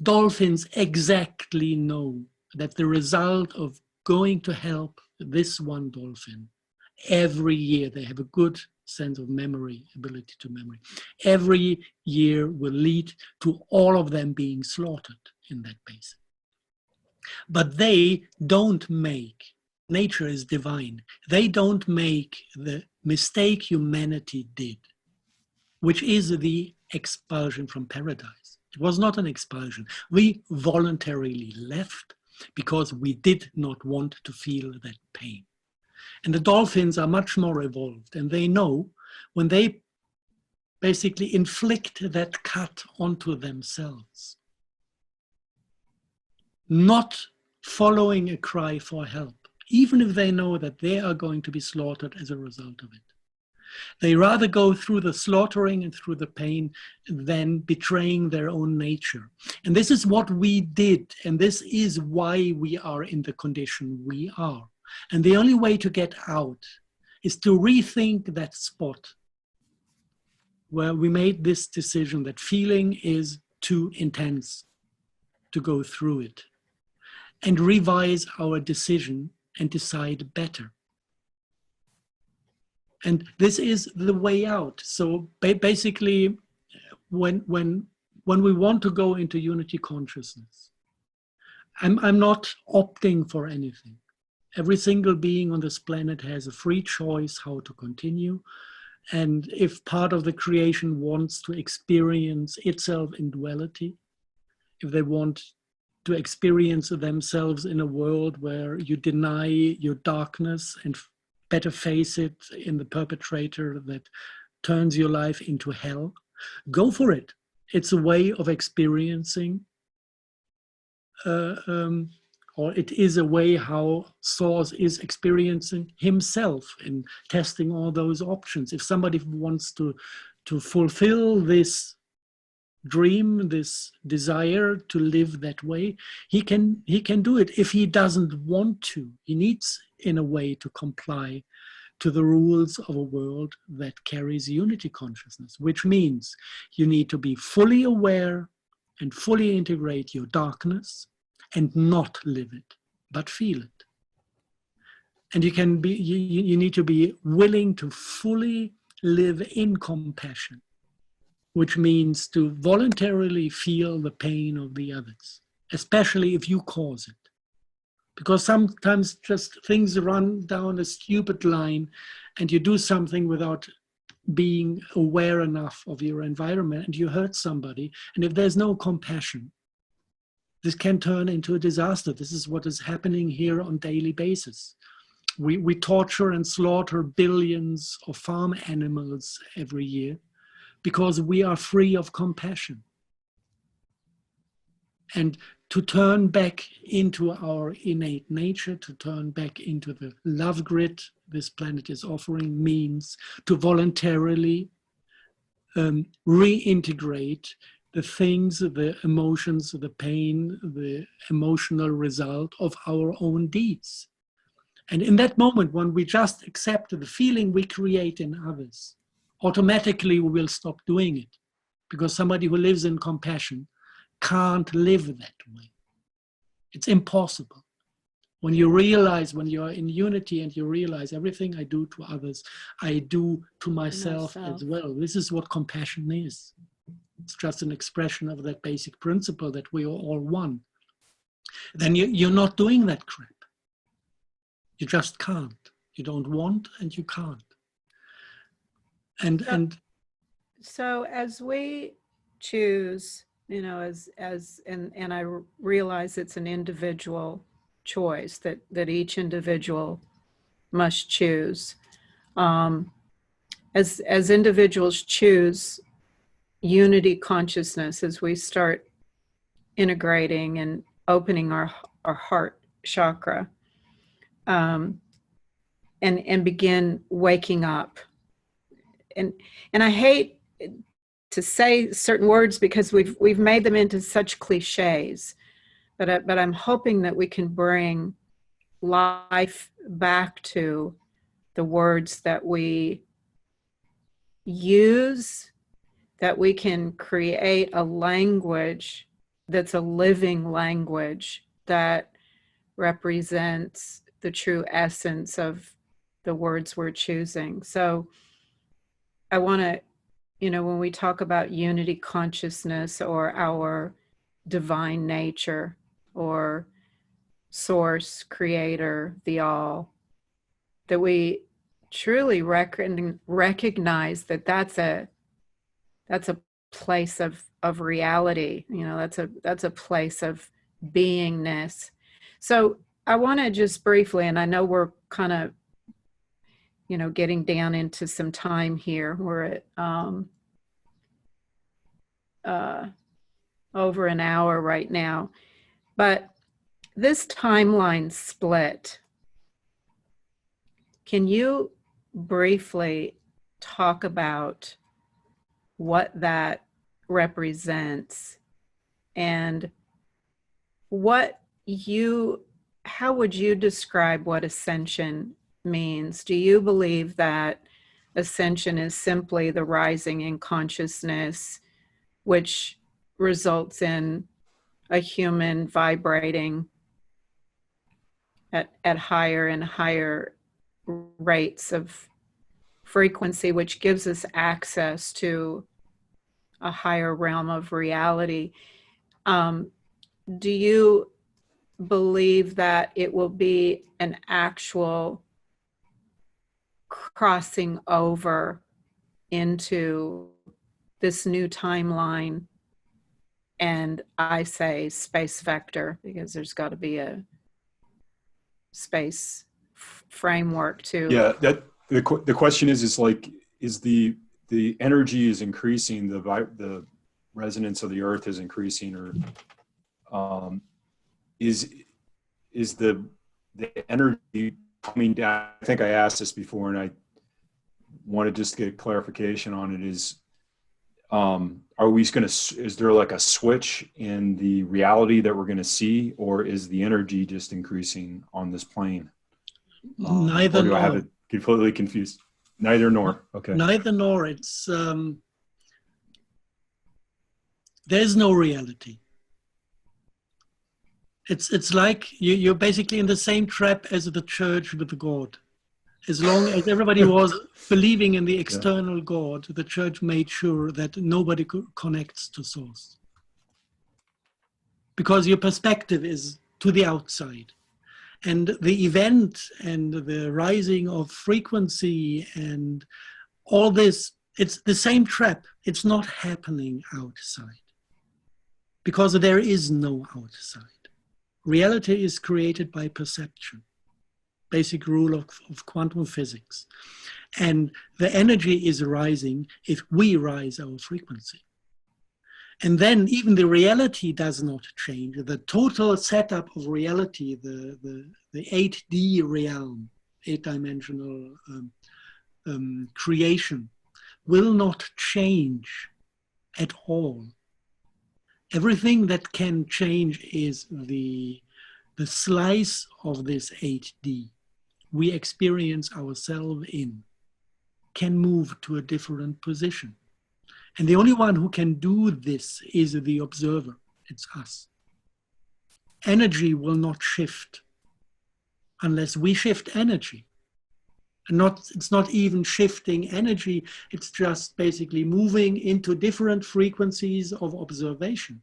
S3: Dolphins exactly know that the result of going to help this one dolphin, every year they have a good sense of memory, ability to memory, every year will lead to all of them being slaughtered in that basin. But they don't make, nature is divine, they don't make the mistake humanity did, which is the expulsion from paradise. It was not an expulsion. We voluntarily left because we did not want to feel that pain. And the dolphins are much more evolved, and they know when they basically inflict that cut onto themselves, not following a cry for help, even if they know that they are going to be slaughtered as a result of it. They rather go through the slaughtering and through the pain than betraying their own nature. And this is what we did, and this is why we are in the condition we are. And the only way to get out is to rethink that spot where we made this decision that feeling is too intense to go through it, and revise our decision and decide better. And this is the way out. So basically, when we want to go into unity consciousness, I'm not opting for anything. Every single being on this planet has a free choice how to continue. And if part of the creation wants to experience itself in duality, if they want to experience themselves in a world where you deny your darkness and better face it in the perpetrator that turns your life into hell, go for it. It's a way of experiencing, of or it is a way how Source is experiencing himself in testing all those options. If somebody wants to fulfill this dream, this desire to live that way, he can do it. If he doesn't want to, he needs in a way to comply to the rules of a world that carries unity consciousness, which means you need to be fully aware and fully integrate your darkness and not live it, but feel it. And you need to be willing to fully live in compassion, which means to voluntarily feel the pain of the others, especially if you cause it. Because sometimes just things run down a stupid line and you do something without being aware enough of your environment and you hurt somebody. And if there's no compassion, this can turn into a disaster. This is what is happening here on a daily basis. We torture and slaughter billions of farm animals every year because we are free of compassion. And to turn back into our innate nature, to turn back into the love grid this planet is offering, means to voluntarily reintegrate the things, the emotions, the pain, the emotional result of our own deeds. And in that moment, when we just accept the feeling we create in others, automatically we will stop doing it. Because somebody who lives in compassion can't live that way. It's impossible. When you realize, when you're in unity and you realize everything I do to others, I do to myself as well. This is what compassion is. It's just an expression of that basic principle that we are all one. Then you're not doing that crap. You just can't. You don't want and you can't.
S2: So as we choose, you know, and I realize it's an individual choice that each individual must choose. As individuals choose unity consciousness, as we start integrating and opening our heart chakra, and begin waking up. And I hate to say certain words because we've made them into such cliches, but I'm hoping that we can bring life back to the words that we use, that we can create a language that's a living language that represents the true essence of the words we're choosing. So I want to, you know, when we talk about unity consciousness or our divine nature or source, creator, the all, that we truly recognize that that's a place of reality, you know, that's a place of beingness. So I want to just briefly, and I know we're kind of, you know, getting down into some time here. We're at over an hour right now, but this timeline split, can you briefly talk about what that represents and how would you describe what ascension means? Do you believe that ascension is simply the rising in consciousness, which results in a human vibrating at higher and higher rates of frequency, which gives us access to a higher realm of reality? Do you believe that it will be an actual crossing over into this new timeline? And I say space vector because there's got to be a space framework to.
S1: Yeah, that the question is the energy is increasing, the resonance of the earth is increasing, or is is the energy coming down? I think I asked this before, and I want to just get clarification on it. Are we going to? Is there like a switch in the reality that we're going to see, or is the energy just increasing on this plane?
S3: Neither
S1: or do
S3: nor.
S1: I have it completely confused? Neither nor. Okay.
S3: Neither nor. It's there's no reality. It's like you're basically in the same trap as the church with the God. As long as everybody was believing in the external God, the church made sure that nobody connects to source. Because your perspective is to the outside. And the event and the rising of frequency and all this, it's the same trap. It's not happening outside. Because there is no outside. Reality is created by perception. Basic rule of quantum physics. And the energy is rising if we rise our frequency. And then even the reality does not change. The total setup of reality, the 8D realm, 8-dimensional creation, will not change at all. Everything that can change is the slice of this 8D we experience ourselves in, can move to a different position. And the only one who can do this is the observer. It's us. Energy will not shift unless we shift energy. And it's not even shifting energy, it's just basically moving into different frequencies of observation.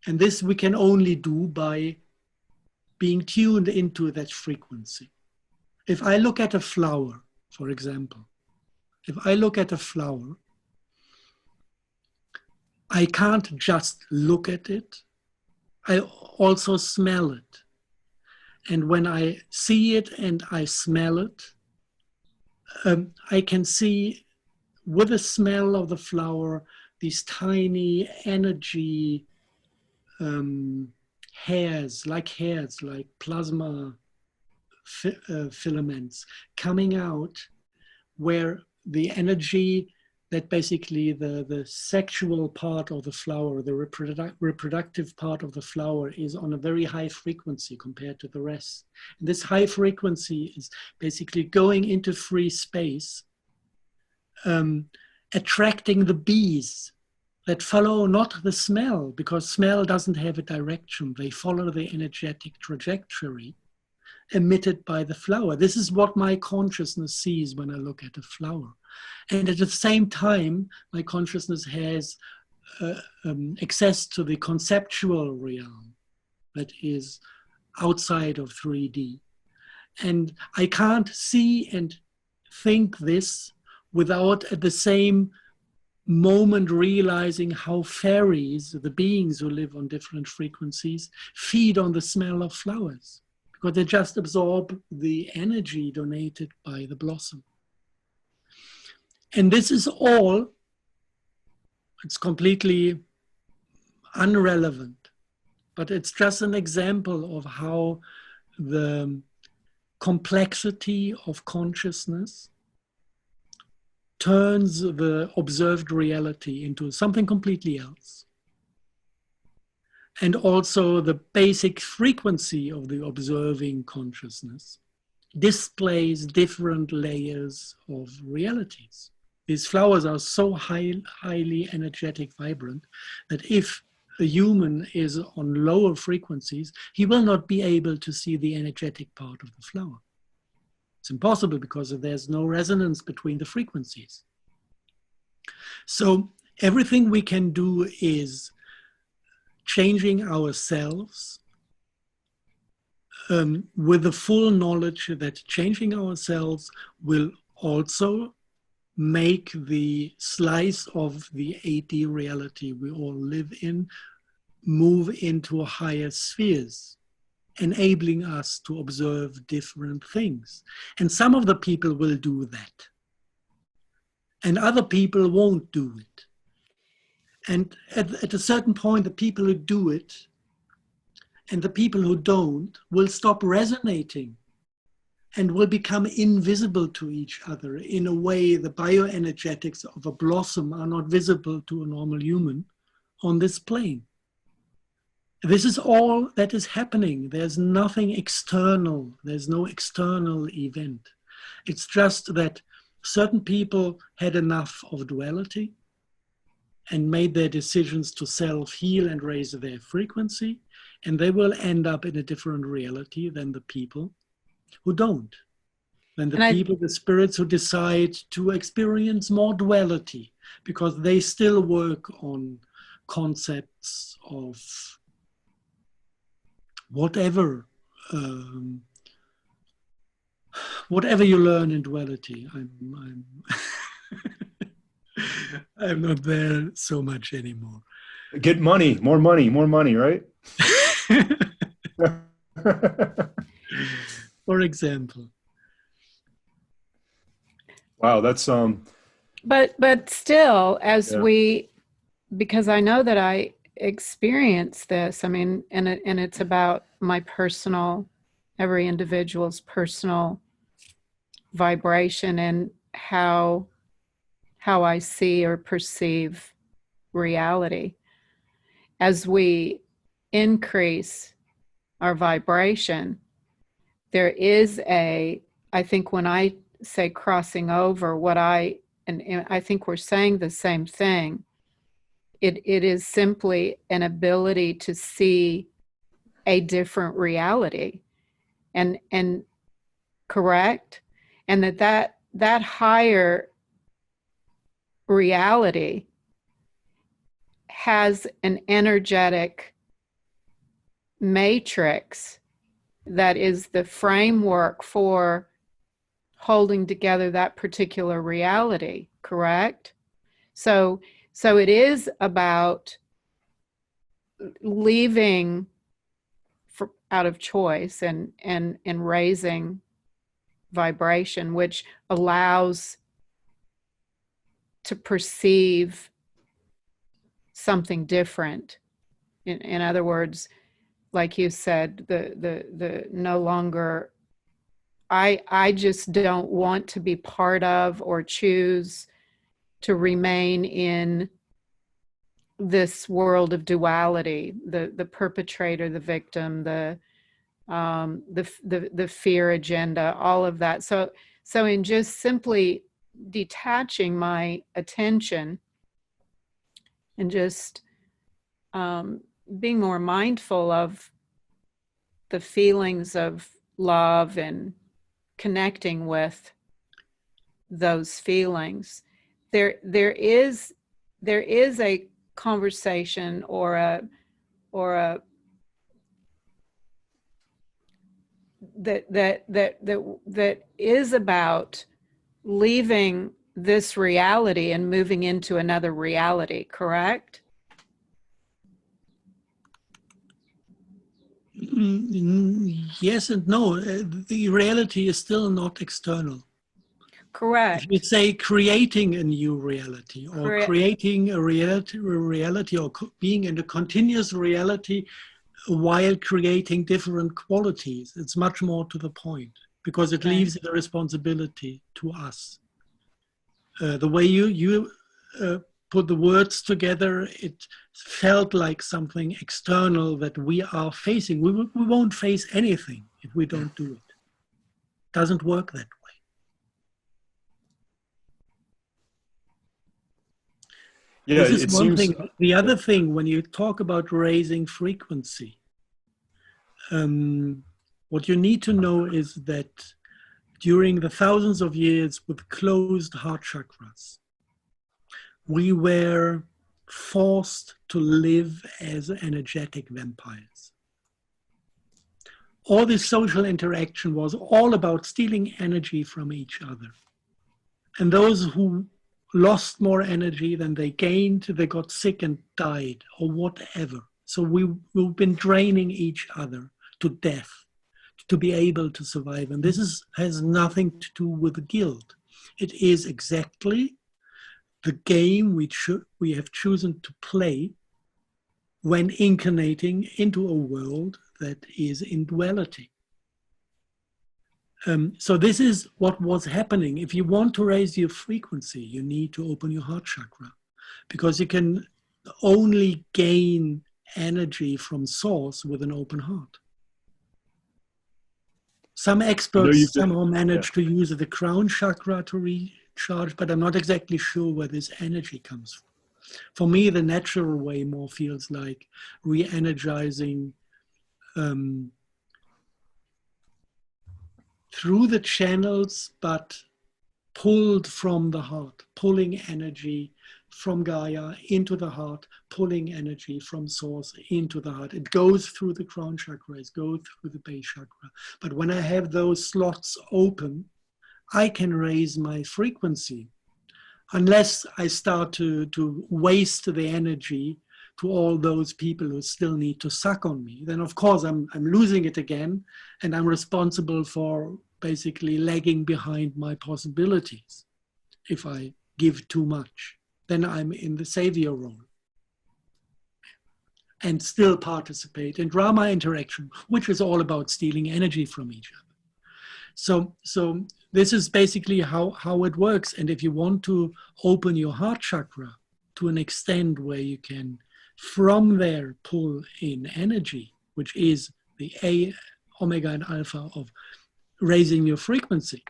S3: And this we can only do by being tuned into that frequency. If I look at a flower, for example, if I look at a flower, I can't just look at it, I also smell it. And when I see it and I smell it, I can see with the smell of the flower, these tiny energy hairs, like plasma filaments coming out, where the energy that basically the sexual part of the flower, the reproductive part of the flower is on a very high frequency compared to the rest. And this high frequency is basically going into free space, attracting the bees that follow not the smell, because smell doesn't have a direction. They follow the energetic trajectory emitted by the flower. This is what my consciousness sees when I look at a flower. And at the same time, my consciousness has access to the conceptual realm that is outside of 3D. And I can't see and think this without at the same moment realizing how fairies, the beings who live on different frequencies, feed on the smell of flowers, because they just absorb the energy donated by the blossom. And this is all, it's completely irrelevant, but it's just an example of how the complexity of consciousness turns the observed reality into something completely else. And also the basic frequency of the observing consciousness displays different layers of realities. These flowers are so highly energetic, vibrant, that if a human is on lower frequencies, he will not be able to see the energetic part of the flower. It's impossible because there's no resonance between the frequencies. So everything we can do is changing ourselves with the full knowledge that changing ourselves will also make the slice of the 8D reality we all live in move into higher spheres, enabling us to observe different things. And some of the people will do that. And other people won't do it. And at a certain point, the people who do it, and the people who don't will stop resonating and will become invisible to each other. In a way, the bioenergetics of a blossom are not visible to a normal human on this plane. This is all that is happening. There's nothing external. There's no external event. It's just that certain people had enough of duality and made their decisions to self-heal and raise their frequency, and they will end up in a different reality than the people who don't. Than the people, the spirits who decide to experience more duality, because they still work on concepts of whatever you learn in duality. I'm not there so much anymore.
S1: Get money, more money, right?
S3: For example.
S1: Wow, that's
S2: But still, as because I know that I experience this. I mean, and it's about my personal, every individual's personal vibration and how I see or perceive reality. As we increase our vibration, there is I think when I say crossing over, and I think we're saying the same thing, it is simply an ability to see a different reality, and correct, and that higher reality has an energetic matrix that is the framework for holding together that particular reality, correct? So it is about leaving out of choice and raising vibration, which allows to perceive something different. In other words, like you said, the no longer, I just don't want to be part of or choose to remain in this world of duality, the perpetrator, the victim, the fear agenda, all of that. So in just simply detaching my attention and just being more mindful of the feelings of love and connecting with those feelings, there is a conversation or a that is about leaving this reality and moving into another reality, correct?
S3: Yes and no. The reality is still not external.
S2: Correct.
S3: If you say creating a new reality, or creating a reality, or being in a continuous reality while creating different qualities, it's much more to the point, because it leaves the responsibility to us. The way you put the words together, it felt like something external that we are facing. We won't face anything if we don't do it. It doesn't work that way.
S1: Yeah,
S3: this is one thing. The other thing, when you talk about raising frequency, what you need to know is that during the thousands of years with closed heart chakras, we were forced to live as energetic vampires. All this social interaction was all about stealing energy from each other. And those who lost more energy than they gained, they got sick and died, or whatever. So we've been draining each other to death to be able to survive. And this has nothing to do with guilt. It is exactly the game we have chosen to play when incarnating into a world that is in duality. So this is what was happening. If you want to raise your frequency, you need to open your heart chakra, because you can only gain energy from source with an open heart. Some experts somehow manage to use the crown chakra to recharge, but I'm not exactly sure where this energy comes from. For me, the natural way more feels like re-energizing through the channels, but pulled from the heart, pulling energy from Gaia into the heart, pulling energy from source into the heart. It goes through the crown chakra, it goes through the base chakra. But when I have those slots open, I can raise my frequency, unless I start to waste the energy to all those people who still need to suck on me. Then of course I'm losing it again, and I'm responsible for basically lagging behind my possibilities. If I give too much, then I'm in the savior role and still participate in drama interaction, which is all about stealing energy from each other. So this is basically how it works. And if you want to open your heart chakra to an extent where you can from there pull in energy, which is the A, omega and alpha of raising your frequency,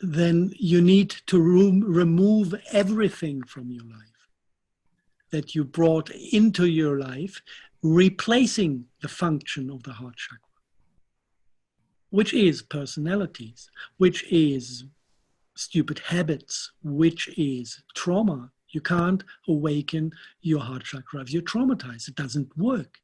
S3: then you need to remove everything from your life that you brought into your life, replacing the function of the heart chakra, which is personalities, which is stupid habits, which is trauma. You can't awaken your heart chakra if you're traumatized. It doesn't work.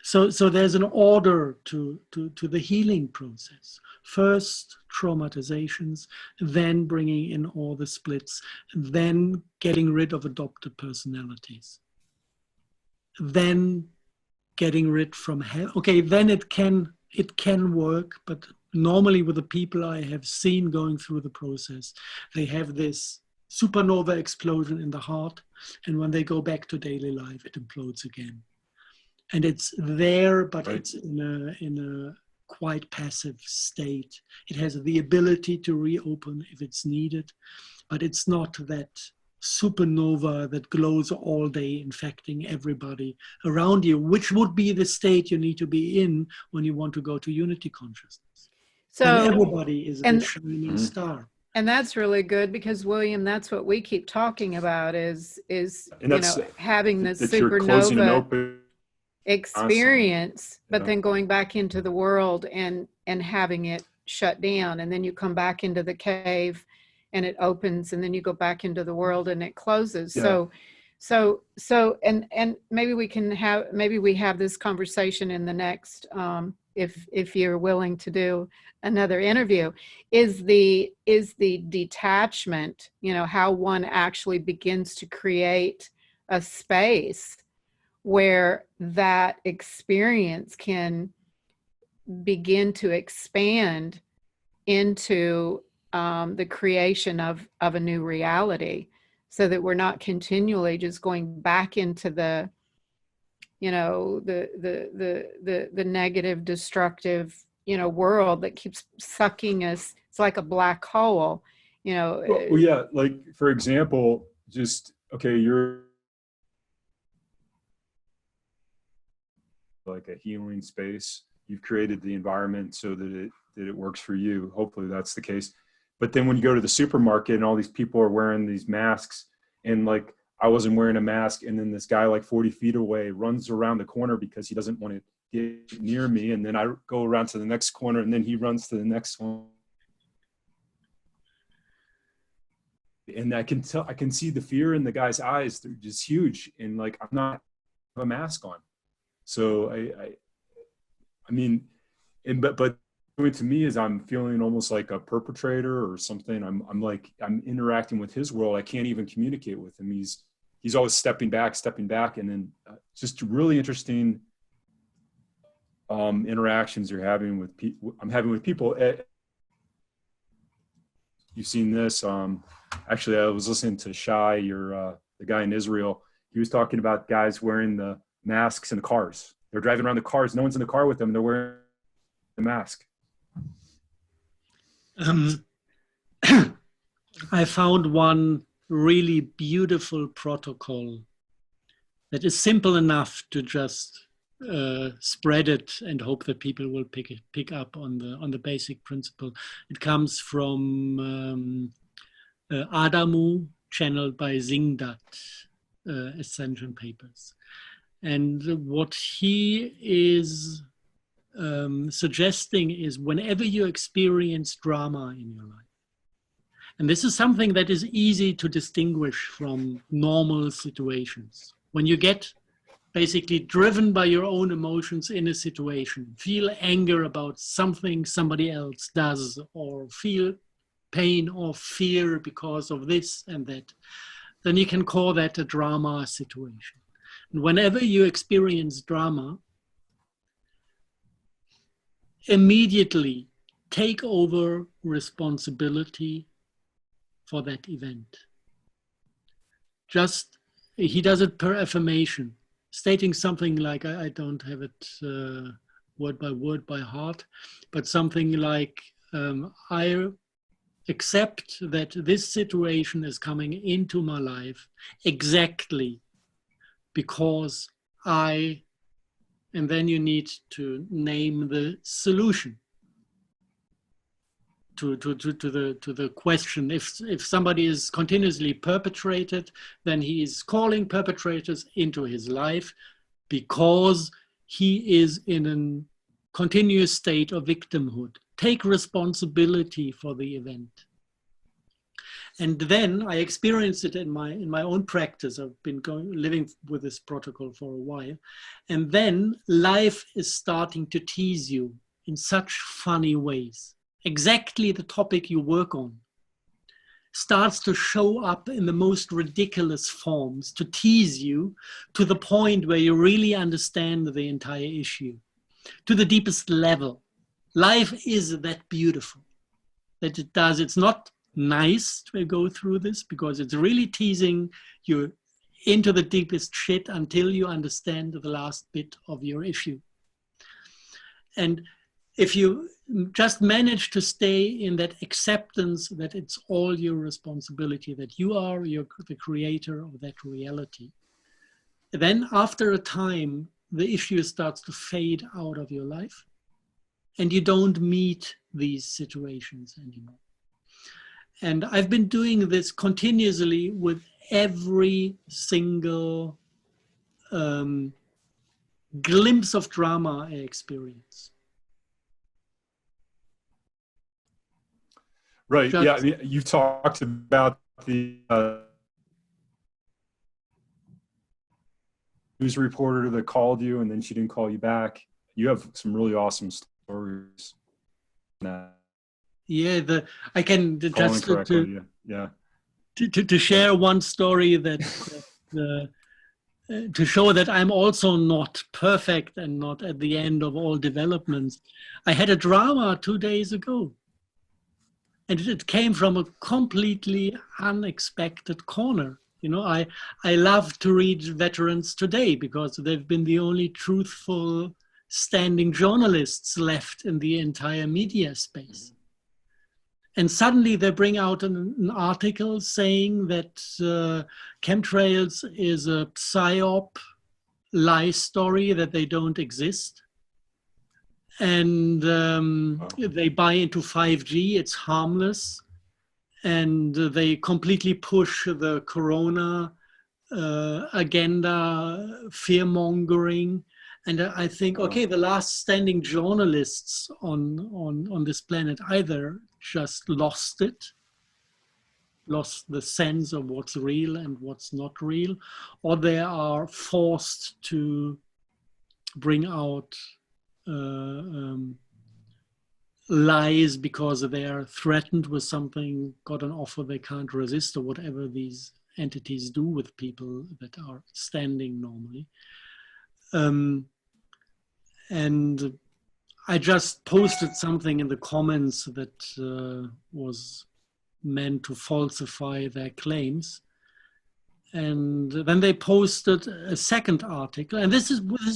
S3: So there's an order to the healing process. First, traumatizations, then bringing in all the splits, then getting rid of adopted personalities, then getting rid from okay, then it can work, but normally with the people I have seen going through the process, they have this supernova explosion in the heart, and when they go back to daily life, it implodes again. And it's there, but it's in a quite passive state. It has the ability to reopen if it's needed, but it's not that supernova that glows all day, infecting everybody around you, which would be the state you need to be in when you want to go to unity consciousness. So and everybody is a shining star.
S2: And that's really good, because William, that's what we keep talking about is having this supernova experience, but then going back into the world and having it shut down, and then you come back into the cave and it opens, and then you go back into the world and it closes. So maybe we have this conversation in the next if you're willing to do another interview, is the detachment, how one actually begins to create a space where that experience can begin to expand into the creation of a new reality, so that we're not continually just going back into the negative, destructive, world that keeps sucking us. It's like a black hole,
S1: Well, yeah, like for example, just you're like a healing space. You've created the environment so that it works for you. Hopefully that's the case. But then when you go to the supermarket and all these people are wearing these masks, and like I wasn't wearing a mask, and then this guy like 40 feet away runs around the corner because he doesn't want to get near me, and then I go around to the next corner, and then he runs to the next one. And I can see the fear in the guy's eyes. They're just huge. And like, I'm not have a mask on. So I mean, but to me is I'm feeling almost like a perpetrator or something. I'm interacting with his world. I can't even communicate with him. He's always stepping back. And then just really interesting interactions you're having with people. I'm having with people. You've seen this. Actually, I was listening to Shai, the guy in Israel, He was talking about guys wearing the masks in the cars. They're driving around the cars. No one's in the car with them. They're wearing the mask.
S3: I found one really beautiful protocol that is simple enough to just spread it and hope that people will pick up on the basic principle. It comes from Adamu, channeled by Zingdat, Ascension Papers. And what he is suggesting is whenever you experience drama in your life, and this is something that is easy to distinguish from normal situations. When you get basically driven by your own emotions in a situation, feel anger about something somebody else does, or feel pain or fear because of this and that, then you can call that a drama situation. And whenever you experience drama, immediately take over responsibility for that event. Just, he does it per affirmation, stating something like, I don't have it word by word by heart, but something like, I accept that this situation is coming into my life exactly because I, and then you need to name the solution to the question. If somebody is continuously perpetrated, then he is calling perpetrators into his life because he is in a continuous state of victimhood. Take responsibility for the event. And then I experienced it in my own practice. I've been living with this protocol for a while. And then life is starting to tease you in such funny ways. Exactly the topic you work on starts to show up in the most ridiculous forms to tease you to the point where you really understand the entire issue, to the deepest level. Life is that beautiful that it does. It's not nice to go through this because it's really teasing you into the deepest shit until you understand the last bit of your issue. And if you just manage to stay in that acceptance that it's all your responsibility, that you are the creator of that reality, then after a time, the issue starts to fade out of your life and you don't meet these situations anymore. And I've been doing this continuously with every single glimpse of drama I experience.
S1: Right. Yeah. I mean, you've talked about the news reporter that called you and then she didn't call you back. You have some really awesome stories.
S3: Yeah, I can just to share one story that to show that I'm also not perfect and not at the end of all developments. I had a drama 2 days ago. And it came from a completely unexpected corner. You know, I love to read Veterans Today because they've been the only truthful standing journalists left in the entire media space. And suddenly they bring out an article saying that chemtrails is a psyop lie story, that they don't exist. And they buy into 5G, it's harmless. And they completely push the corona agenda, fear-mongering. And I think, okay, the last standing journalists on this planet either just lost the sense of what's real and what's not real, or they are forced to bring out lies because they are threatened with something, got an offer they can't resist, or whatever these entities do with people that are standing normally. And I just posted something in the comments that was meant to falsify their claims. And then they posted a second article, and this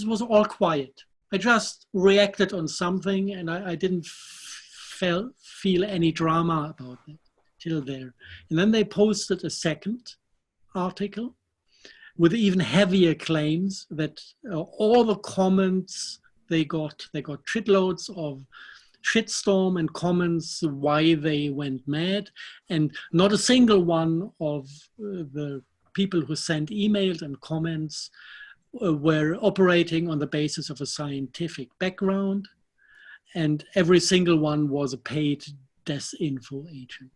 S3: was all quiet. I just reacted on something, and I didn't feel any drama about it till there. And then they posted a second article with even heavier claims that all the comments they got shitloads of shitstorm and comments why they went mad, and not a single one of the people who sent emails and comments were operating on the basis of a scientific background, and every single one was a paid disinfo agent.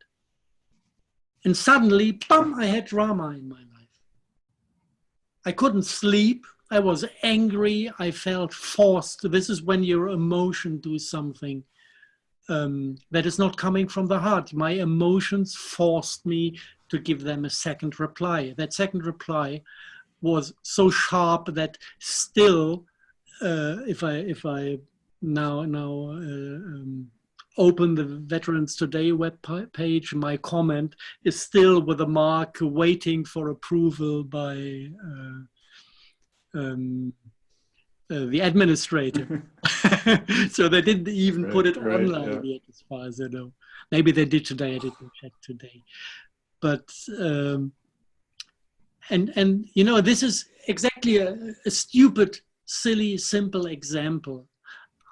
S3: And suddenly, bam, I had drama in my life. I couldn't sleep. I was angry. I felt forced. This is when your emotion do something that is not coming from the heart. My emotions forced me to give them a second reply. That second reply was so sharp that still, if I now open the Veterans Today web page, my comment is still with a mark waiting for approval by the administrator. So they didn't even put it online yet, as far as I know. Maybe they did today, I didn't check today. But, and you know, this is exactly a stupid, silly, simple example.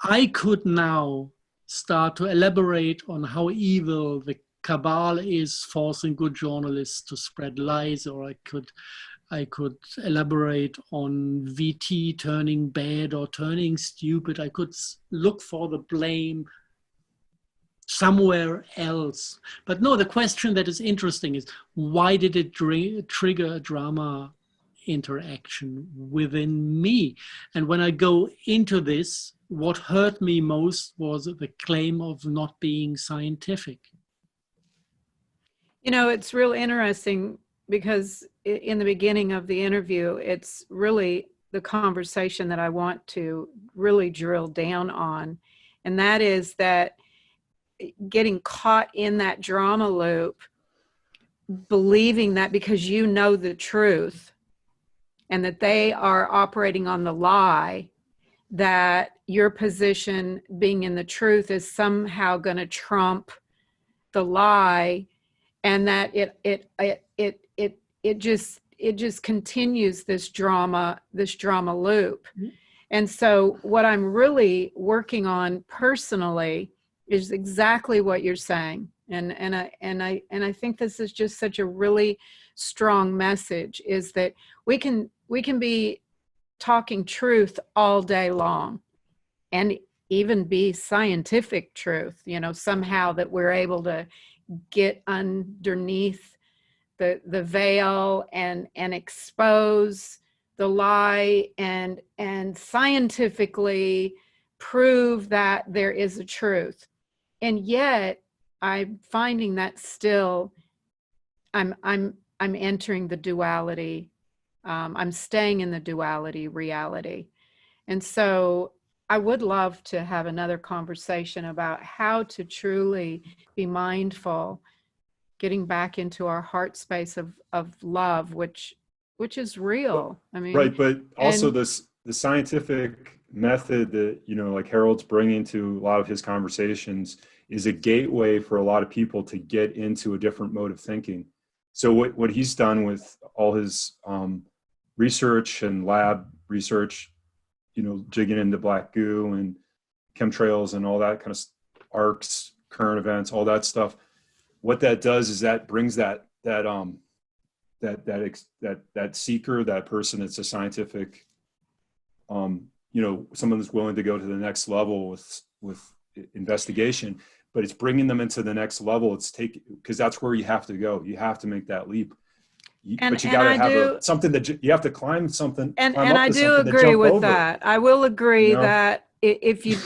S3: I could now start to elaborate on how evil the cabal is forcing good journalists to spread lies, or I could elaborate on VT turning bad or turning stupid. I could look for the blame somewhere else. But no, the question that is interesting is, why did it trigger a drama interaction within me? And when I go into this, what hurt me most was the claim of not being scientific.
S2: You know, it's real interesting because in the beginning of the interview, it's really the conversation that I want to really drill down on. And that is that getting caught in that drama loop, believing that because you know the truth and that they are operating on the lie, that your position being in the truth is somehow going to trump the lie, and that it just continues this drama loop. Mm-hmm. And so what I'm really working on personally is exactly what you're saying. And I think this is just such a really strong message, is that we can be talking truth all day long and even be scientific truth, you know, somehow that we're able to get underneath the veil and expose the lie and scientifically prove that there is a truth. And yet I'm finding that still I'm entering the duality. I'm staying in the duality reality. And so I would love to have another conversation about how to truly be mindful, getting back into our heart space of love, which is real. I mean,
S1: right, but also the scientific method that, you know, like Harold's bringing to a lot of his conversations is a gateway for a lot of people to get into a different mode of thinking. So what he's done with all his research and lab research, you know, digging into black goo and chemtrails and all that kind of arcs, current events, all that stuff. What that does is that brings that seeker, that person that's a scientific, you know, someone that's willing to go to the next level with investigation, but it's bringing them into the next level. It's because that's where you have to go. You have to make that leap. But you got to have something that you have to climb something.
S2: And I do agree with that. I will agree, you know, that if you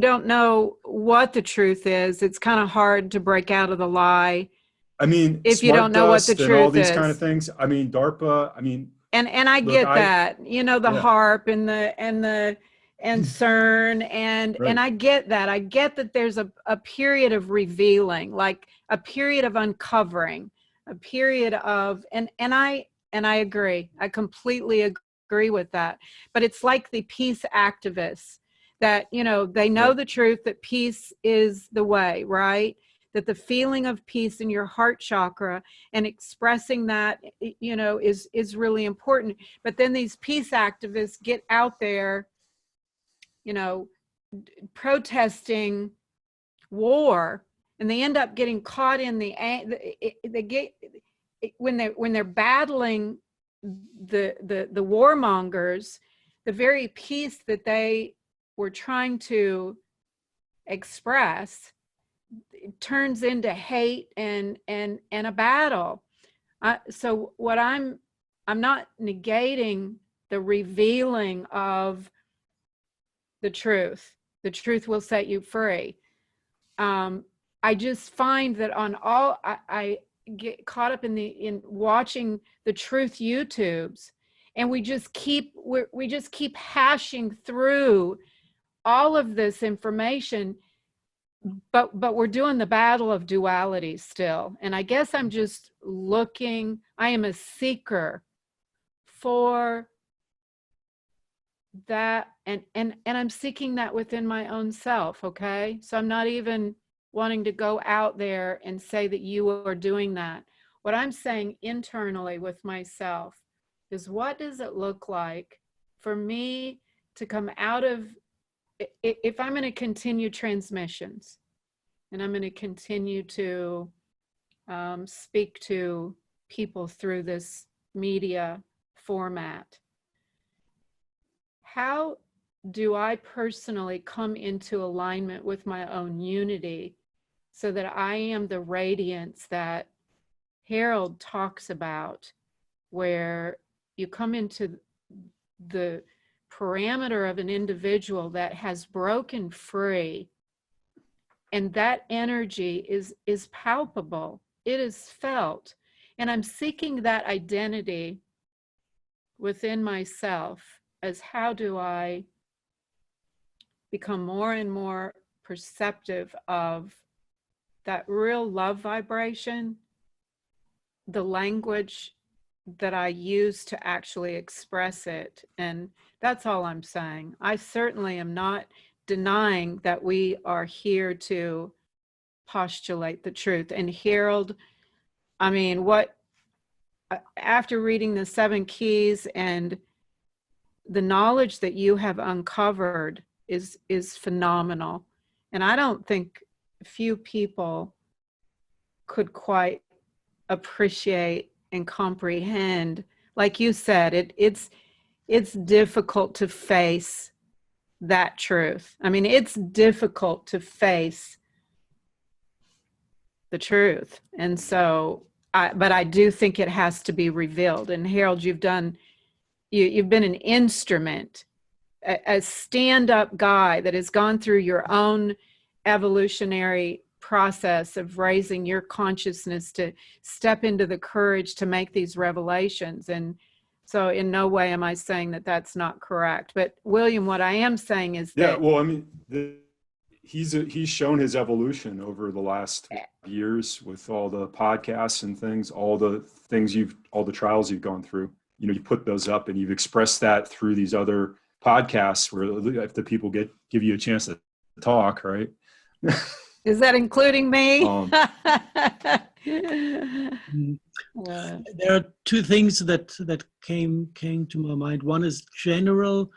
S2: don't know what the truth is, it's kind of hard to break out of the lie.
S1: I mean,
S2: if you don't know what the truth is,
S1: all these kind of things. I mean, DARPA. I mean,
S2: and I get that. You know, the HARP and CERN and I get that. I get that there's a period of revealing, like a period of uncovering. a period of, and I agree. I completely agree with that. But it's like the peace activists that, you know, they know the truth that peace is the way, right? That the feeling of peace in your heart chakra and expressing that, you know, is really important. But then these peace activists get out there, you know, protesting war, and they end up getting caught in when they're battling the warmongers, the very peace that they were trying to express, it turns into hate and a battle. So what I'm not negating the revealing of the truth. The truth will set you free. I just find that on all, I get caught up in watching the truth YouTubes, and we just keep hashing through all of this information, but we're doing the battle of duality still. And I guess I'm just looking, I am a seeker for that, and I'm seeking that within my own self. Okay, so I'm not even wanting to go out there and say that you are doing that. What I'm saying internally with myself is, what does it look like for me to come out of, if I'm going to continue transmissions and I'm going to continue to speak to people through this media format, how do I personally come into alignment with my own unity so that I am the radiance that Harald talks about, where you come into the parameter of an individual that has broken free, and that energy is palpable, it is felt, and I'm seeking that identity within myself as, how do I become more and more perceptive of that real love vibration, the language that I use to actually express it. And that's all I'm saying. I certainly am not denying that we are here to postulate the truth. And Harald, I mean, after reading the 7 keys and the knowledge that you have uncovered is phenomenal. And I don't think few people could quite appreciate and comprehend. Like you said, it's difficult to face that truth. I mean, it's difficult to face the truth. And so, but I do think it has to be revealed. And Harald, you've been an instrument, a stand-up guy that has gone through your own evolutionary process of raising your consciousness to step into the courage to make these revelations. And so in no way am I saying that that's not correct. But William, what I am saying is that...
S1: Yeah, well, I mean, he's shown his evolution over the last years with all the podcasts and things, all the trials you've gone through. You know, you put those up and you've expressed that through these other podcasts where if the people give you a chance to talk, right?
S2: Is that including me?
S3: There are 2 things that came to my mind. One is general.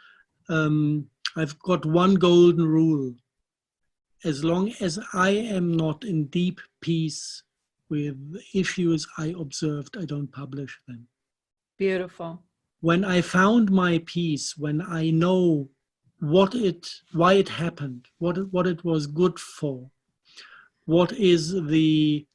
S3: I've got one golden rule. As long as I am not in deep peace with issues I observed, I don't publish them.
S2: Beautiful. When
S3: I found my peace, when I know why it happened, what it was good for, what is the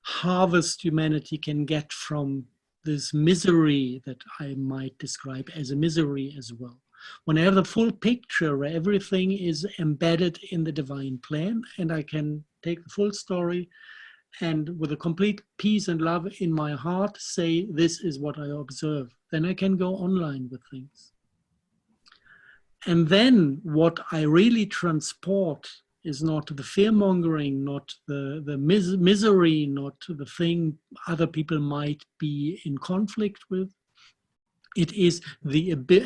S3: harvest humanity can get from this misery that I might describe as a misery as well. When I have the full picture where everything is embedded in the divine plan and I can take the full story and with a complete peace and love in my heart say, this is what I observe, then I can go online with things. And then what I really transport is not the fear-mongering, not the misery, not the thing other people might be in conflict with. It is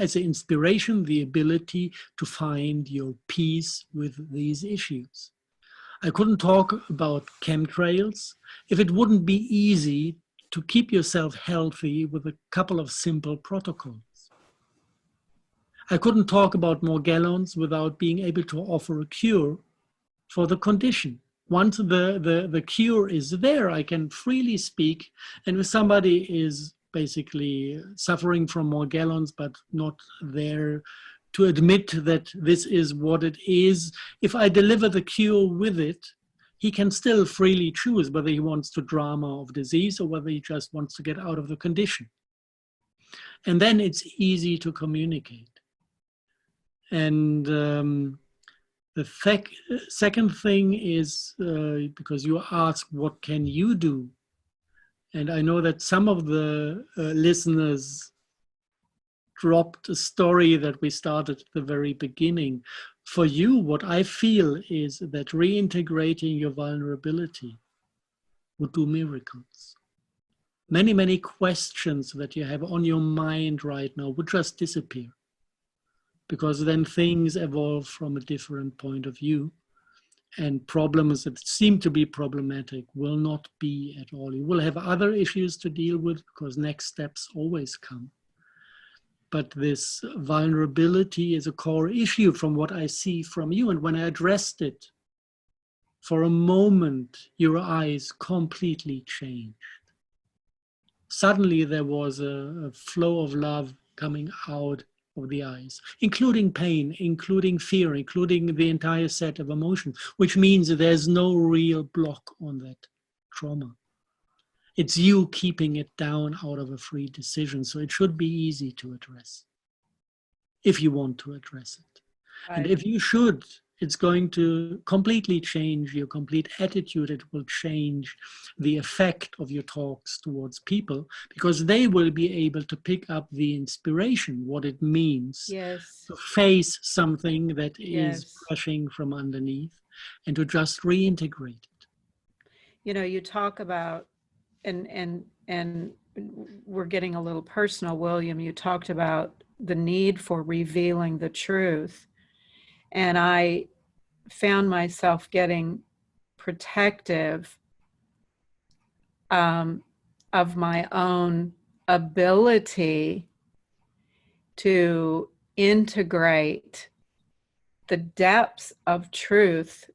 S3: as an inspiration, the ability to find your peace with these issues. I couldn't talk about chemtrails if it wouldn't be easy to keep yourself healthy with a couple of simple protocols. I couldn't talk about Morgellons without being able to offer a cure for the condition. Once the cure is there, I can freely speak. And if somebody is basically suffering from Morgellons, but not there to admit that this is what it is, if I deliver the cure with it, he can still freely choose whether he wants to drama of disease or whether he just wants to get out of the condition. And then it's easy to communicate. And the second thing is, because you ask, what can you do? And I know that some of the listeners dropped a story that we started at the very beginning. For you, what I feel is that reintegrating your vulnerability would do miracles. Many, many questions that you have on your mind right now would just disappear, because then things evolve from a different point of view, and problems that seem to be problematic will not be at all. You will have other issues to deal with because next steps always come. But this vulnerability is a core issue from what I see from you. And when I addressed it, for a moment, your eyes completely changed. Suddenly there was a flow of love coming out of the eyes, including pain, including fear, including the entire set of emotions, which means that there's no real block on that trauma. It's you keeping it down out of a free decision. So it should be easy to address if you want to address it. Right. And if you should, it's going to completely change your complete attitude. It will change the effect of your talks towards people, because they will be able to pick up the inspiration, what it means to face something that is brushing from underneath, and to just reintegrate it.
S2: You know, you talk about, and we're getting a little personal, William, you talked about the need for revealing the truth. And I found myself getting protective of my own ability to integrate the depths of truth,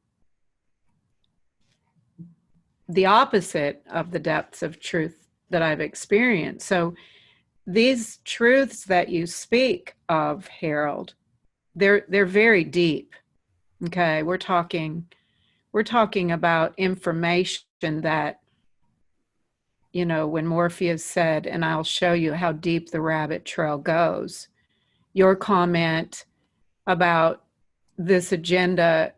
S2: the opposite of the depths of truth that I've experienced. So these truths that you speak of, Harald, they're very deep. Okay, we're talking about information that, you know, when Morpheus said, and I'll show you how deep the rabbit trail goes, your comment about this agenda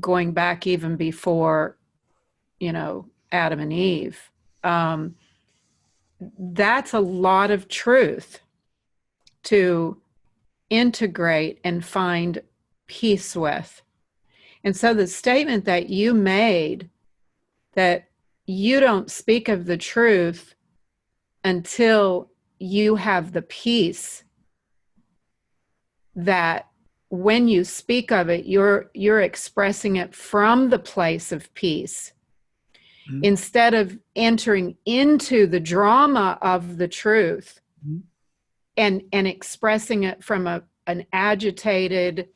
S2: going back even before, you know, Adam and Eve, that's a lot of truth to integrate and find peace with. And so the statement that you made, that you don't speak of the truth until you have the peace, that when you speak of it, you're expressing it from the place of peace. Mm-hmm. Instead of entering into the drama of the truth, mm-hmm. and expressing it from an agitated,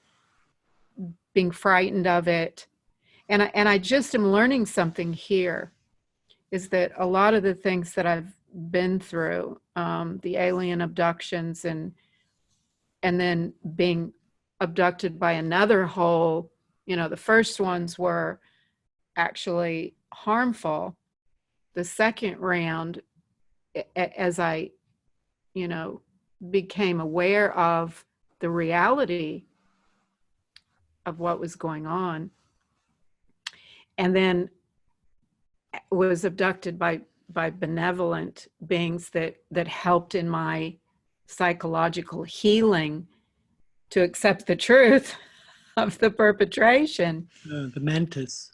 S2: being frightened of it. And I just am learning something here, is that a lot of the things that I've been through, the alien abductions and then being abducted by another whole, you know, the first ones were actually harmful. The second round, as I, you know, became aware of the reality of what was going on, and then was abducted by benevolent beings that helped in my psychological healing to accept the truth of the perpetration.
S3: The mantis.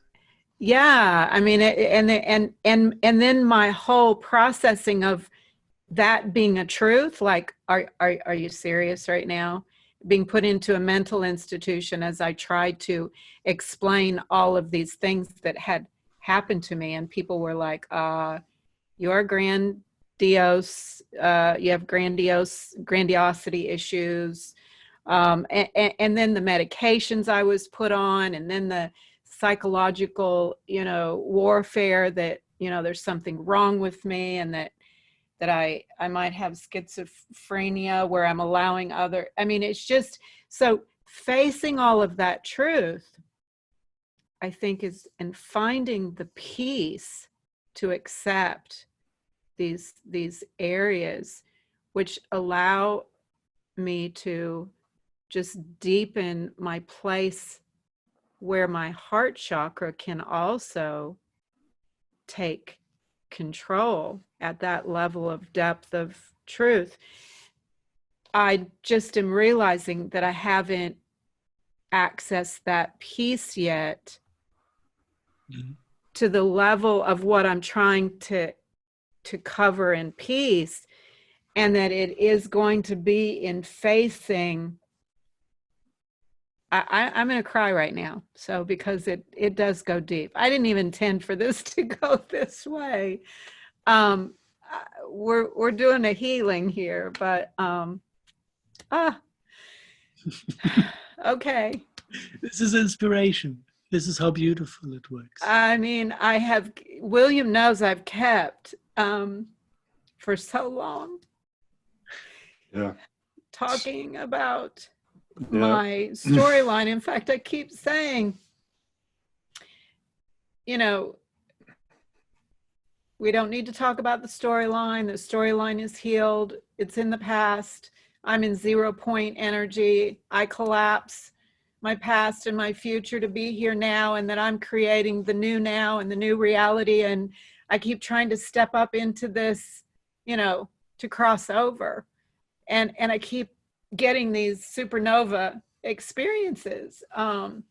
S2: Yeah, I mean, and then my whole processing of that being a truth, like, are you serious right now? Being put into a mental institution as I tried to explain all of these things that had happened to me, and people were like, you're grandiose, you have grandiosity issues, and then the medications I was put on, and then the psychological, warfare that, there's something wrong with me, and that I might have schizophrenia where I'm allowing it's just, so facing all of that truth, I think, and finding the peace to accept these areas, which allow me to just deepen my place where my heart chakra can also take control at that level of depth of truth. I just am realizing that I haven't accessed that peace yet to the level of what I'm trying to cover in peace, and that it is going to be in facing. I'm going to cry right now. So, because it does go deep. I didn't even intend for this to go this way. We're doing a healing here, but okay.
S3: This is inspiration. This is how beautiful it works.
S2: I mean, William knows I've kept for so long.
S1: Yeah.
S2: Talking about my storyline. In fact, I keep saying, we don't need to talk about the storyline. The storyline is healed. It's in the past. I'm in 0 point energy. I collapse my past and my future to be here now, and that I'm creating the new now and the new reality. And I keep trying to step up into this, to cross over. And I keep getting these supernova experiences. But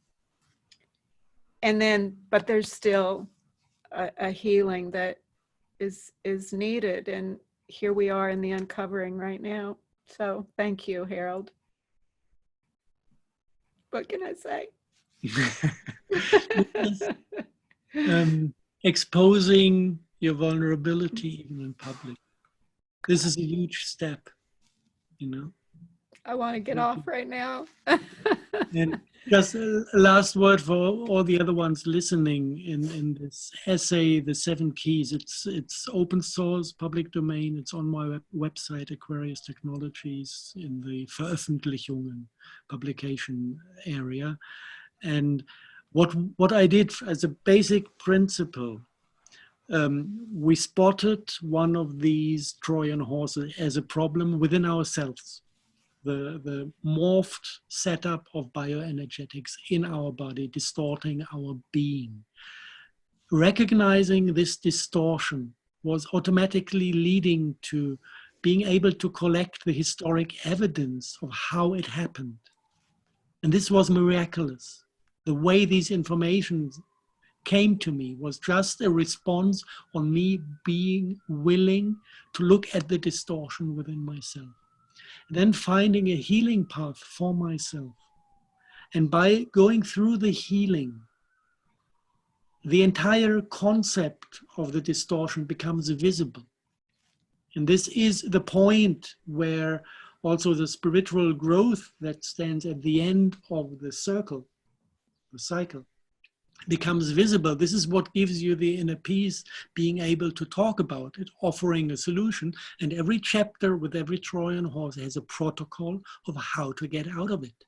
S2: there's still a healing that is needed. And here we are in the uncovering right now. So thank you, Harald. What can I say?
S3: Exposing your vulnerability even in public. This is a huge step,
S2: I want to get off right now.
S3: And just a last word for all the other ones listening in this essay, The 7 Keys. It's open source, public domain. It's on my website, Aquarius Technologies, in the Veröffentlichungen publication area. And what I did as a basic principle, we spotted one of these Trojan horses as a problem within ourselves. The morphed setup of bioenergetics in our body, distorting our being. Recognizing this distortion was automatically leading to being able to collect the historic evidence of how it happened. And this was miraculous. The way these information came to me was just a response on me being willing to look at the distortion within myself. Then finding a healing path for myself. And by going through the healing, the entire concept of the distortion becomes visible. And this is the point where also the spiritual growth that stands at the end of the cycle, becomes visible. This is what gives you the inner peace, being able to talk about it, offering a solution. And every chapter with every Trojan horse has a protocol of how to get out of it.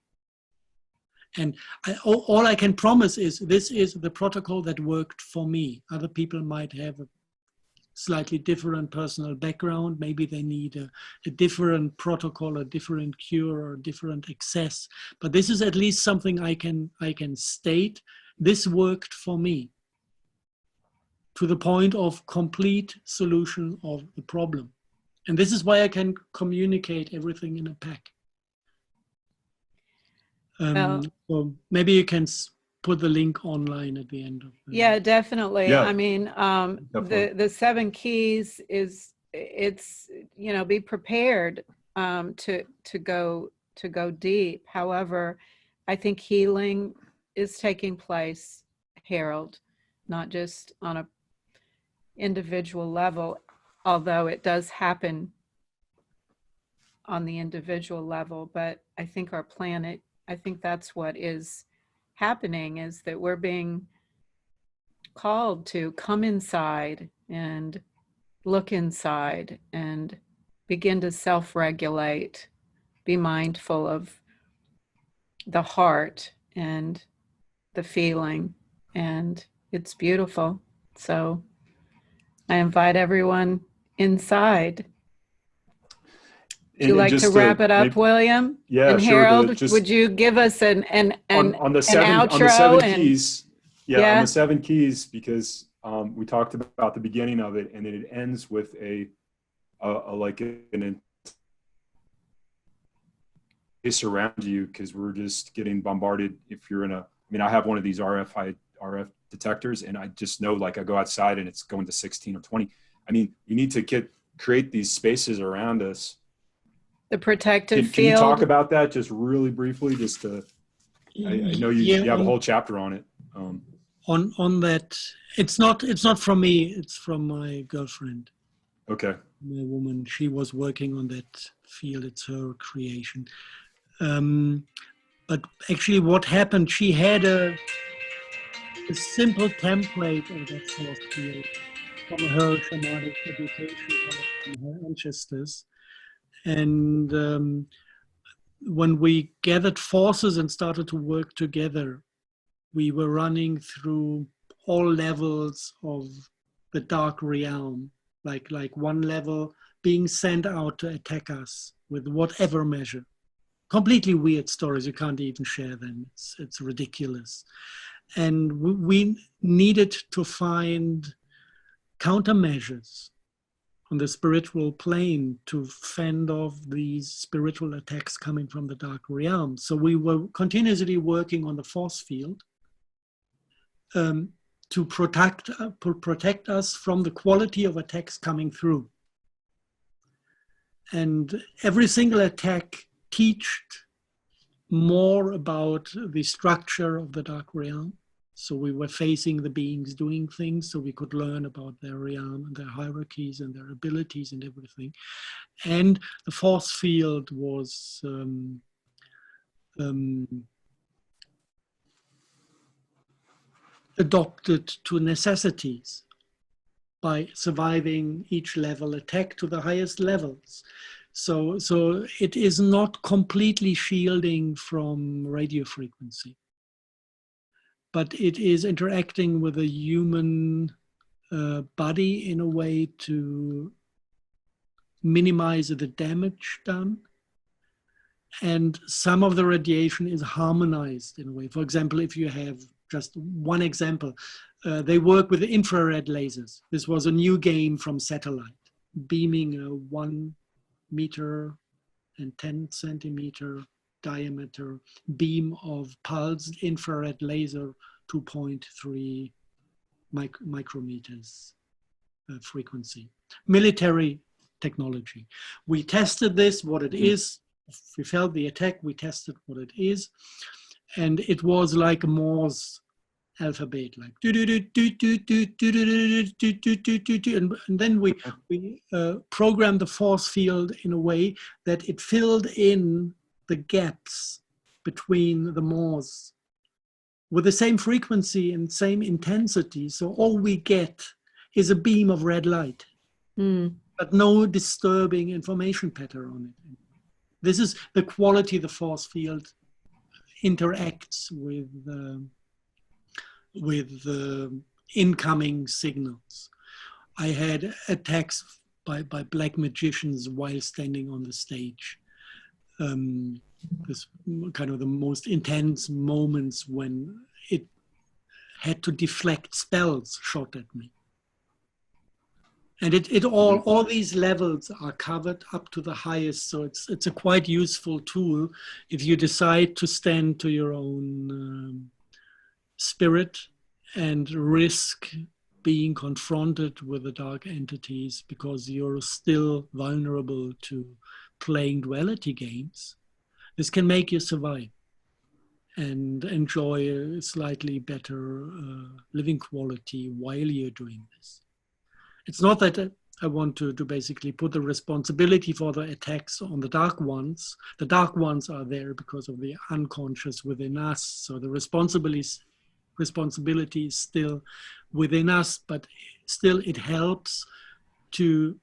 S3: And all I can promise is this is the protocol that worked for me. Other people might have a slightly different personal background. Maybe they need a different protocol, a different cure, or a different access. But this is at least something I can state. This worked for me to the point of complete solution of the problem. And this is why I can communicate everything in a pack.
S2: Well,
S3: So maybe you can put the link online at the end of the...
S2: yeah, definitely.
S1: Yeah,
S2: I mean,
S1: definitely.
S2: the 7 keys is, it's, you know, be prepared to go deep. However, I think healing is taking place, Harold, not just on a individual level, although it does happen on the individual level. But I think our planet, I think that's what is happening, is that we're being called to come inside and look inside and begin to self-regulate, be mindful of the heart and the feeling, and it's beautiful. So I invite everyone inside. Would you
S1: And
S2: like to
S1: just
S2: wrap it up,
S1: maybe,
S2: William?
S1: yeah,
S2: And
S1: sure.
S2: Harold,
S1: Just
S2: would you give us an
S1: on the
S2: outro?
S1: seven
S2: And
S1: keys, yeah, on
S2: yeah,
S1: the 7 keys, because we talked about the beginning of it, and then it ends with a like an space around you, because we're just getting bombarded. If you're in a, I mean, I have one of these RF detectors, and I just know, like, I go outside and it's going to 16 or 20. I mean, you need to create these spaces around us.
S2: the protective
S1: Can you talk
S2: field.
S1: about that just really briefly? Just to, I know you have a whole chapter on it.
S3: On that, it's not from me, it's from my girlfriend.
S1: Okay.
S3: My woman, she was working on that field, it's her creation. But actually what happened, she had a simple template of that force field from her shamanic education, from her ancestors. And when we gathered forces and started to work together, we were running through all levels of the dark realm, like one level being sent out to attack us with whatever measure. Completely weird stories, you can't even share them. It's ridiculous. And we needed to find countermeasures on the spiritual plane to fend off these spiritual attacks coming from the dark realm. So we were continuously working on the force field to protect us from the quality of attacks coming through. And every single attack taught more about the structure of the dark realm. So we were facing the beings doing things, so we could learn about their realm and their hierarchies and their abilities and everything. And the force field was adopted to necessities by surviving each level attack to the highest levels. So it is not completely shielding from radio frequency, but it is interacting with a human body in a way to minimize the damage done. And some of the radiation is harmonized in a way. For example, if you have just one example, they work with infrared lasers. This was a new game from satellite, beaming a 1 meter and 10 centimeter diameter beam of pulsed infrared laser, 2.3 micrometers frequency. Military technology. We tested this, what it is. We felt the attack, we tested what it is. And it was like a Morse alphabet, like and then we programmed the force field in a way that it filled in the gaps between the Morse with the same frequency and same intensity. So all we get is a beam of red light, but no disturbing information pattern on it. This is the quality the force field interacts with incoming signals. I had attacks by black magicians while standing on the stage. This kind of the most intense moments when it had to deflect spells shot at me. And all these levels are covered up to the highest. So it's a quite useful tool if you decide to stand to your own spirit and risk being confronted with the dark entities because you're still vulnerable to playing duality games. This can make you survive and enjoy a slightly better living quality while you're doing this. It's not that I want to basically put the responsibility for the attacks on the dark ones. The dark ones are there because of the unconscious within us. So the responsibility is still within us, but still it helps to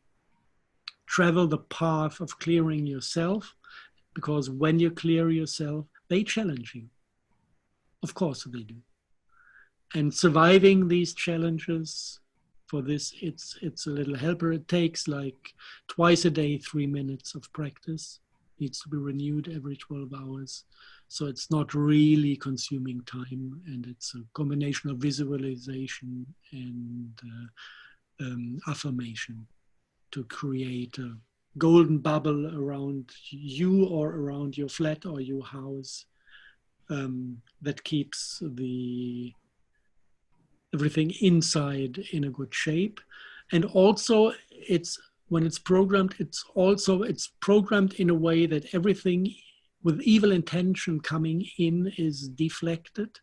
S3: travel the path of clearing yourself, because when you clear yourself, they challenge you. Of course they do. And surviving these challenges, for this, it's a little helper. It takes like twice a day, 3 minutes of practice. Needs to be renewed every 12 hours. So it's not really consuming time, and it's a combination of visualization and affirmation to create a golden bubble around you or around your flat or your house that keeps everything inside in a good shape. And also when it's programmed, it's programmed in a way that everything with evil intention coming in is deflected,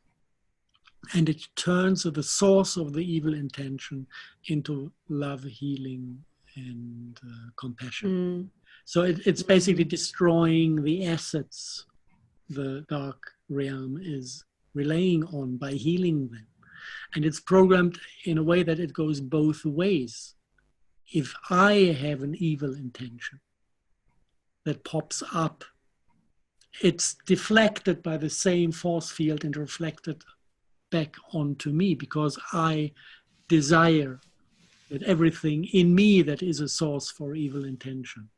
S3: and it turns the source of the evil intention into love, healing, and compassion. So it's basically destroying the assets the dark realm is relying on by healing them. And it's programmed in a way that it goes both ways. If I have an evil intention that pops up, it's deflected by the same force field and reflected back onto me, because I desire that everything in me that is a source for evil intention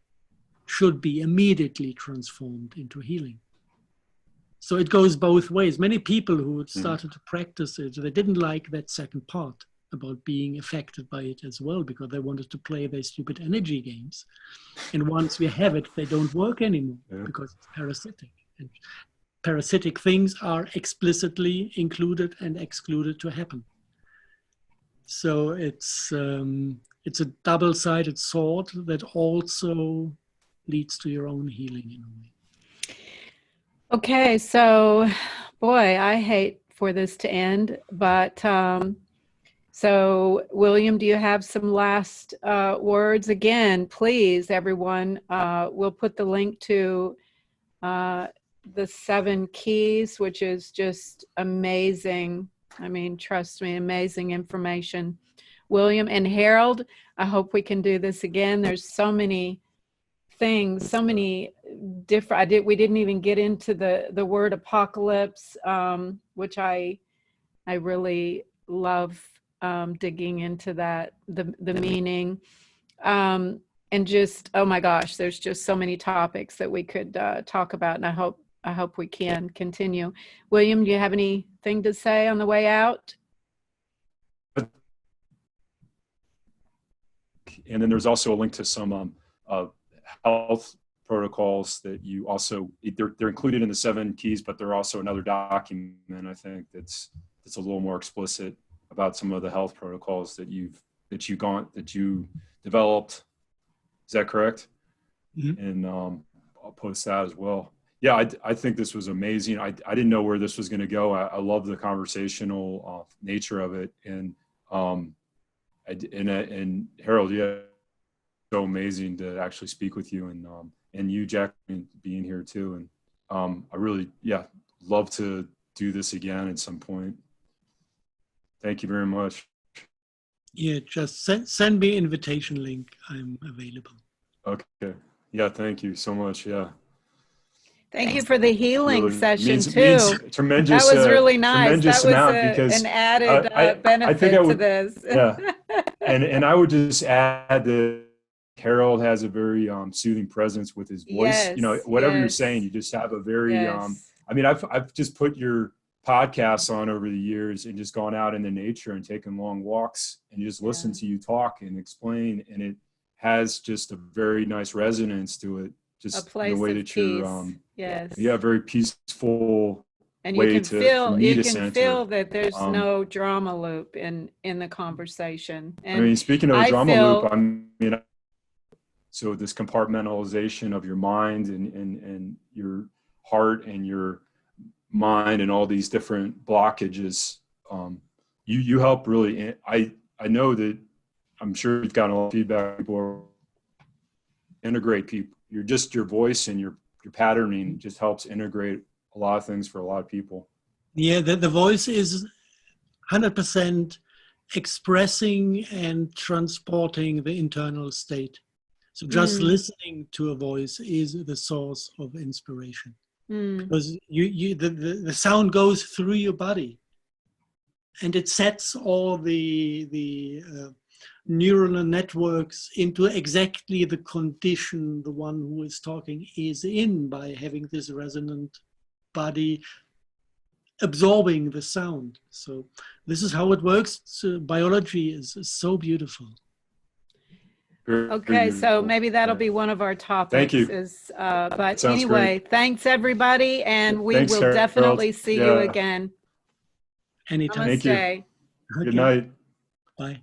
S3: should be immediately transformed into healing. So it goes both ways. Many people who started to practice it, they didn't like that second part about being affected by it as well, because they wanted to play their stupid energy games. And once we have it, they don't work anymore because it's parasitic. And parasitic things are explicitly included and excluded to happen. So it's a double-sided sword that also leads to your own healing in a way.
S2: Okay, so boy, I hate for this to end, but so William, do you have some last words? Again, please, everyone, we'll put the link to the 7 keys, which is just amazing. I mean, trust me, amazing information. William and Harald, I hope we can do this again. There's so many things, so many different, we didn't even get into the word apocalypse, which I really love digging into that, the meaning, and just, oh my gosh, there's just so many topics that we could talk about, and I hope we can continue. William, do you have anything to say on the way out?
S1: And then there's also a link to some health protocols that you also, they're included in the 7 keys, but they're also another document, I think, that's a little more explicit about some of the health protocols that you developed. Is that correct? Mm-hmm. And I'll post that as well. Yeah, I think this was amazing. I didn't know where this was going to go. I love the conversational nature of it, and Harald, yeah, so amazing to actually speak with you, and you, Jacqueline, being here too. And I really, love to do this again at some point. Thank you very much.
S3: Yeah, just send me invitation link. I'm available.
S1: Okay. Yeah, thank you so much. Yeah.
S2: Thank you for the healing
S1: really
S2: session too.
S1: Means tremendous.
S2: That was really nice.
S1: That
S2: was an added benefit to this.
S1: Yeah. And I would just add that Harald has a very soothing presence with his voice.
S2: Yes,
S1: whatever you're saying, you just have a very. I mean, I've just put your podcasts on over the years and just gone out into nature and taken long walks and just listened to you talk and explain. And it has just a very nice resonance to it. Just
S2: A place
S1: the way
S2: of
S1: that
S2: peace.
S1: you're,
S2: Yes.
S1: yeah, very peaceful
S2: And
S1: way
S2: you can
S1: to,
S2: feel,
S1: for me
S2: you
S1: to
S2: can
S1: center.
S2: feel that there's
S1: Um,
S2: no drama loop in the conversation.
S1: I
S2: And
S1: mean, speaking of the
S2: I
S1: drama
S2: feel-
S1: loop, I mean, so this compartmentalization of your mind and your heart and your mind and all these different blockages, you help really. I know that I'm sure you've gotten a lot of feedback. People integrate people. You're just your voice and your patterning just helps integrate a lot of things for a lot of people.
S3: Yeah, the voice is 100% expressing and transporting the internal state. So just listening to a voice is the source of inspiration. Because the sound goes through your body, and it sets all the neural networks into exactly the condition the one who is talking is in, by having this resonant body absorbing the sound. So this is how it works. So biology is so beautiful.
S2: Okay, so maybe that'll be one of our topics.
S1: Thank you.
S2: But
S1: Sounds
S2: anyway,
S1: great.
S2: thanks everybody, and we
S1: Thanks,
S2: will
S1: Harold.
S2: definitely see you
S1: Yeah.
S2: again.
S3: Anytime.
S1: Thank you.
S2: Namaste.
S1: Good
S3: Okay.
S1: night.
S3: Bye.